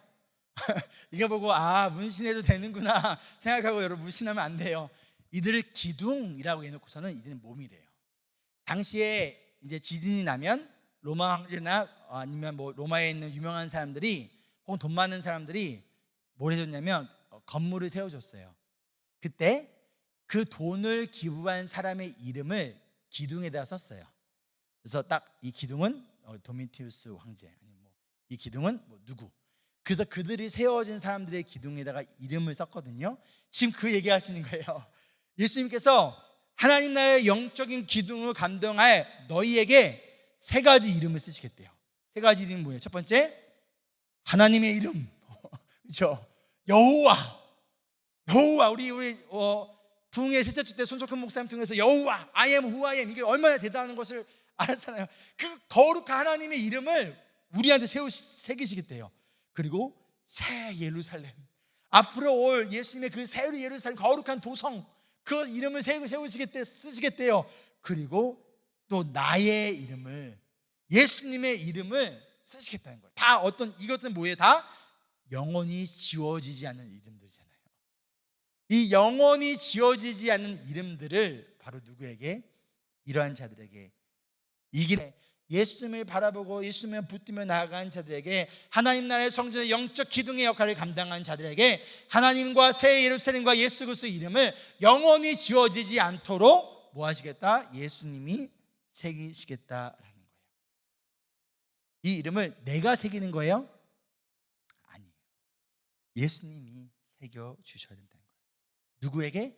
이거 보고 문신해도 되는구나 생각하고 여러분 문신하면 안 돼요. 이들을 기둥이라고 해놓고서는 이제는 몸이래요. 당시에 이제 지진이 나면 로마 황제나 아니면 뭐 로마에 있는 유명한 사람들이 혹은 돈 많은 사람들이 뭘 해줬냐면 건물을 세워줬어요. 그때 그 돈을 기부한 사람의 이름을 기둥에다 썼어요. 그래서 딱 이 기둥은 도미티우스 황제, 아니면 뭐 이 기둥은 뭐 누구. 그래서 그들이 세워진 사람들의 기둥에다가 이름을 썼거든요. 지금 그 얘기하시는 거예요. 예수님께서 하나님 나라의 영적인 기둥을 감당할 너희에게 세 가지 이름을 쓰시겠대요. 세 가지 이름이 뭐예요? 첫 번째, 하나님의 이름. 그렇죠? 여호와. 우리 부흥회 셋째 주 때 손석훈 목사님 통해서 여호와, I am who I am, 이게 얼마나 대단한 것을 알았잖아요. 그 거룩한 하나님의 이름을 우리한테 새기시겠대요. 그리고 새 예루살렘, 앞으로 올 예수님의 그 새 예루살렘, 거룩한 도성, 그 이름을 쓰시겠대요. 그리고 또 나의 이름을, 예수님의 이름을 쓰시겠다는 거예요. 다 이것은 뭐예요? 다 영원히 지워지지 않는 이름들이잖아요. 이 영원히 지워지지 않는 이름들을 바로 누구에게? 이러한 자들에게, 이기는 예수님을 바라보고 예수님을 붙들며 나아간 자들에게, 하나님 나라의 성전의 영적 기둥의 역할을 감당한 자들에게 하나님과 새 예루살렘과 예수 그리스도의 이름을 영원히 지워지지 않도록 뭐 하시겠다? 예수님이 새기시겠다라는 거예요. 이 이름을 내가 새기는 거예요? 아니에요. 예수님이 새겨주셔야 된다는 거예요. 누구에게?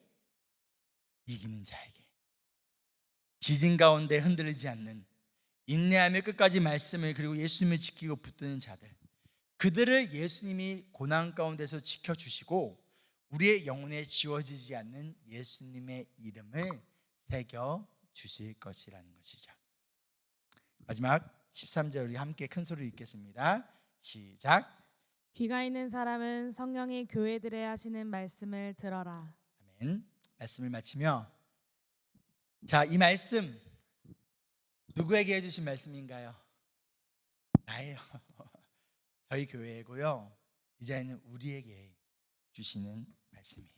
이기는 자에게. 지진 가운데 흔들리지 않는, 인내하며 끝까지 말씀을 그리고 예수님을 지키고 붙드는 자들, 그들을 예수님이 고난 가운데서 지켜주시고 우리의 영혼에 지워지지 않는 예수님의 이름을 새겨주실 것이라는 것이죠. 마지막 13절 우리 함께 큰 소리로 읽겠습니다. 시작. 귀가 있는 사람은 성령이 교회들에 하시는 말씀을 들어라. 아멘. 말씀을 마치며, 자, 이 말씀 누구에게 해주신 말씀인가요? 나예요. 저희 교회고요. 이제는 우리에게 주시는 말씀이에요.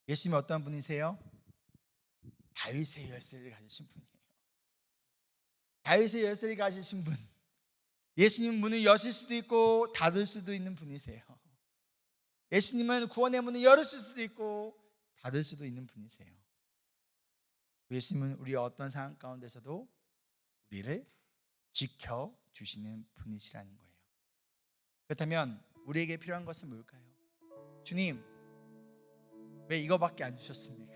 예수님이 어떤 분이세요? 다윗의 열쇠를 가지신 분이에요. 다윗의 열쇠를 가지신 분. 예수님은 문을 여실 수도 있고 닫을 수도 있는 분이세요. 예수님은 구원의 문을 열으실 수도 있고 닫을 수도 있는 분이세요. 예수님은 우리의 어떤 상황 가운데서도 우리를 지켜주시는 분이시라는 거예요. 그렇다면 우리에게 필요한 것은 뭘까요? 주님, 왜 이거밖에 안 주셨습니까?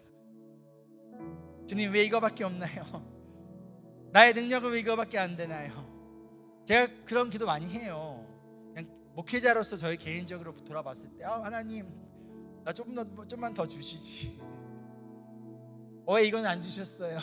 주님, 왜 이거밖에 없나요? 나의 능력은 왜 이거밖에 안 되나요? 제가 그런 기도 많이 해요. 그냥 목회자로서 저희 개인적으로 돌아봤을 때, 하나님, 나 좀만 더 주시지. 왜 이건 안 주셨어요?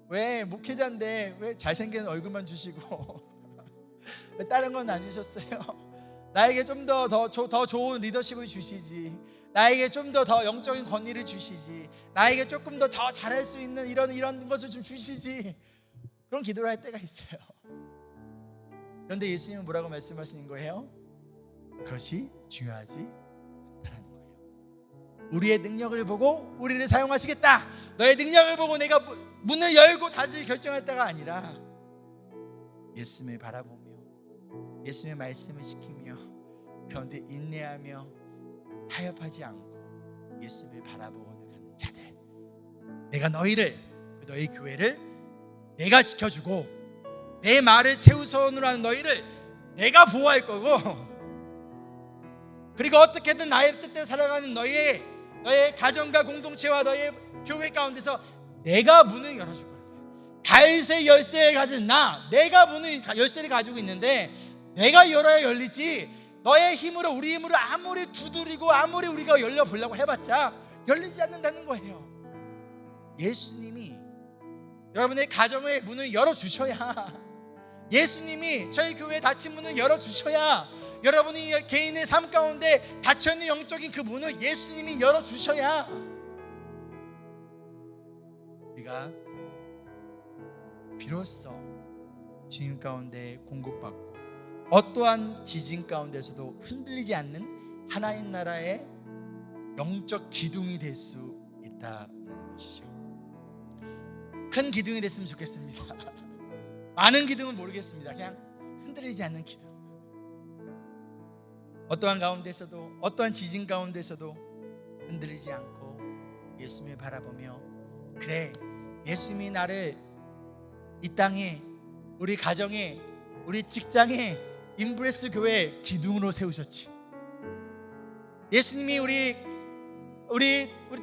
왜 목회자인데 왜 잘생긴 얼굴만 주시고 왜 다른 건 안 주셨어요? 나에게 좀 더 좋은 리더십을 주시지. 나에게 좀 더 영적인 권위를 주시지. 나에게 조금 더 잘할 수 있는 이런 것을 좀 주시지. 그런 기도를 할 때가 있어요. 그런데 예수님은 뭐라고 말씀하시는 거예요? 그것이 중요하지 않다는 거예요. 우리의 능력을 보고 우리를 사용하시겠다, 너의 능력을 보고 내가 문을 열고 닫을 결정할 때가 아니라 예수님을 바라보며 예수님의 말씀을 지키며 그런데 인내하며 타협하지 않고 예수님을 바라보고 가는 자들, 내가 너희 교회를 내가 지켜주고 내 말을 최우선으로 하는 너희를 내가 보호할 거고, 그리고 어떻게든 나의 뜻대로 살아가는 너의 가정과 공동체와 너의 교회 가운데서 내가 문을 열어줄 거야. 다윗의 열쇠를 가진 내가 문을 열쇠를 가지고 있는데 내가 열어야 열리지, 너의 힘으로 우리 힘으로 아무리 두드리고 아무리 우리가 열려보려고 해봤자 열리지 않는다는 거예요. 예수님이 여러분의 가정의 문을 열어주셔야, 예수님이 저희 교회에 닫힌 문을 열어주셔야, 여러분이 개인의 삶 가운데 닫혀있는 영적인 그 문을 예수님이 열어주셔야 우리가 비로소 주님 가운데 공급받고 어떠한 지진 가운데서도 흔들리지 않는 하나님 나라의 영적 기둥이 될 수 있다는 것이죠. 큰 기둥이 됐으면 좋겠습니다. 많은 기둥은 모르겠습니다. 그냥 흔들리지 않는 기둥. 어떠한 가운데서도, 어떠한 지진 가운데서도 흔들리지 않고 예수님을 바라보며, 그래, 예수님이 나를 이 땅에, 우리 가정에, 우리 직장에, 인브레스 교회 기둥으로 세우셨지. 예수님이 우리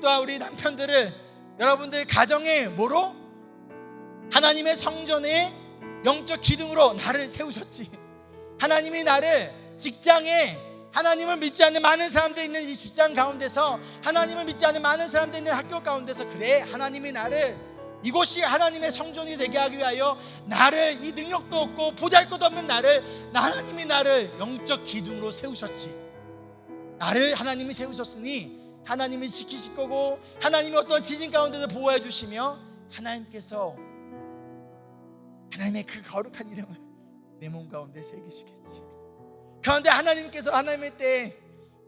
또한 우리 남편들을, 여러분들 가정에 뭐로? 하나님의 성전에 영적 기둥으로 나를 세우셨지. 하나님이 나를 직장에, 하나님을 믿지 않는 많은 사람들이 있는 이 직장 가운데서, 하나님을 믿지 않는 많은 사람들이 있는 학교 가운데서, 그래, 하나님이 나를 이곳이 하나님의 성전이 되게 하기 위하여 나를, 이 능력도 없고 보잘것도 없는 하나님이 나를 영적 기둥으로 세우셨지. 나를 하나님이 세우셨으니 하나님이 지키실 거고, 하나님이 어떤 지진 가운데서 보호해 주시며, 하나님께서 하나님의 그 거룩한 이름을 내 몸 가운데 새기시겠지. 그런데 하나님께서 하나님의 때에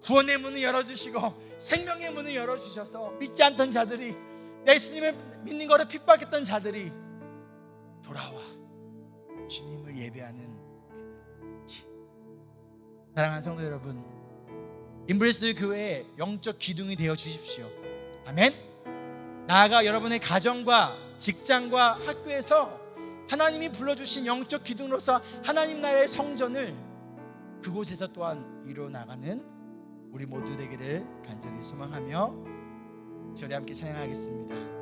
구원의 문을 열어주시고 생명의 문을 열어주셔서, 믿지 않던 자들이, 예수님을 믿는 거를 핍박했던 자들이 돌아와 주님을 예배하는 그날이지. 사랑하는 성도 여러분, 인브레스 교회의 영적 기둥이 되어 주십시오. 아멘. 나아가 여러분의 가정과 직장과 학교에서 하나님이 불러주신 영적 기둥으로서 하나님 나라의 성전을 그곳에서 또한 이루어나가는 우리 모두 되기를 간절히 소망하며 저희 함께 찬양하겠습니다.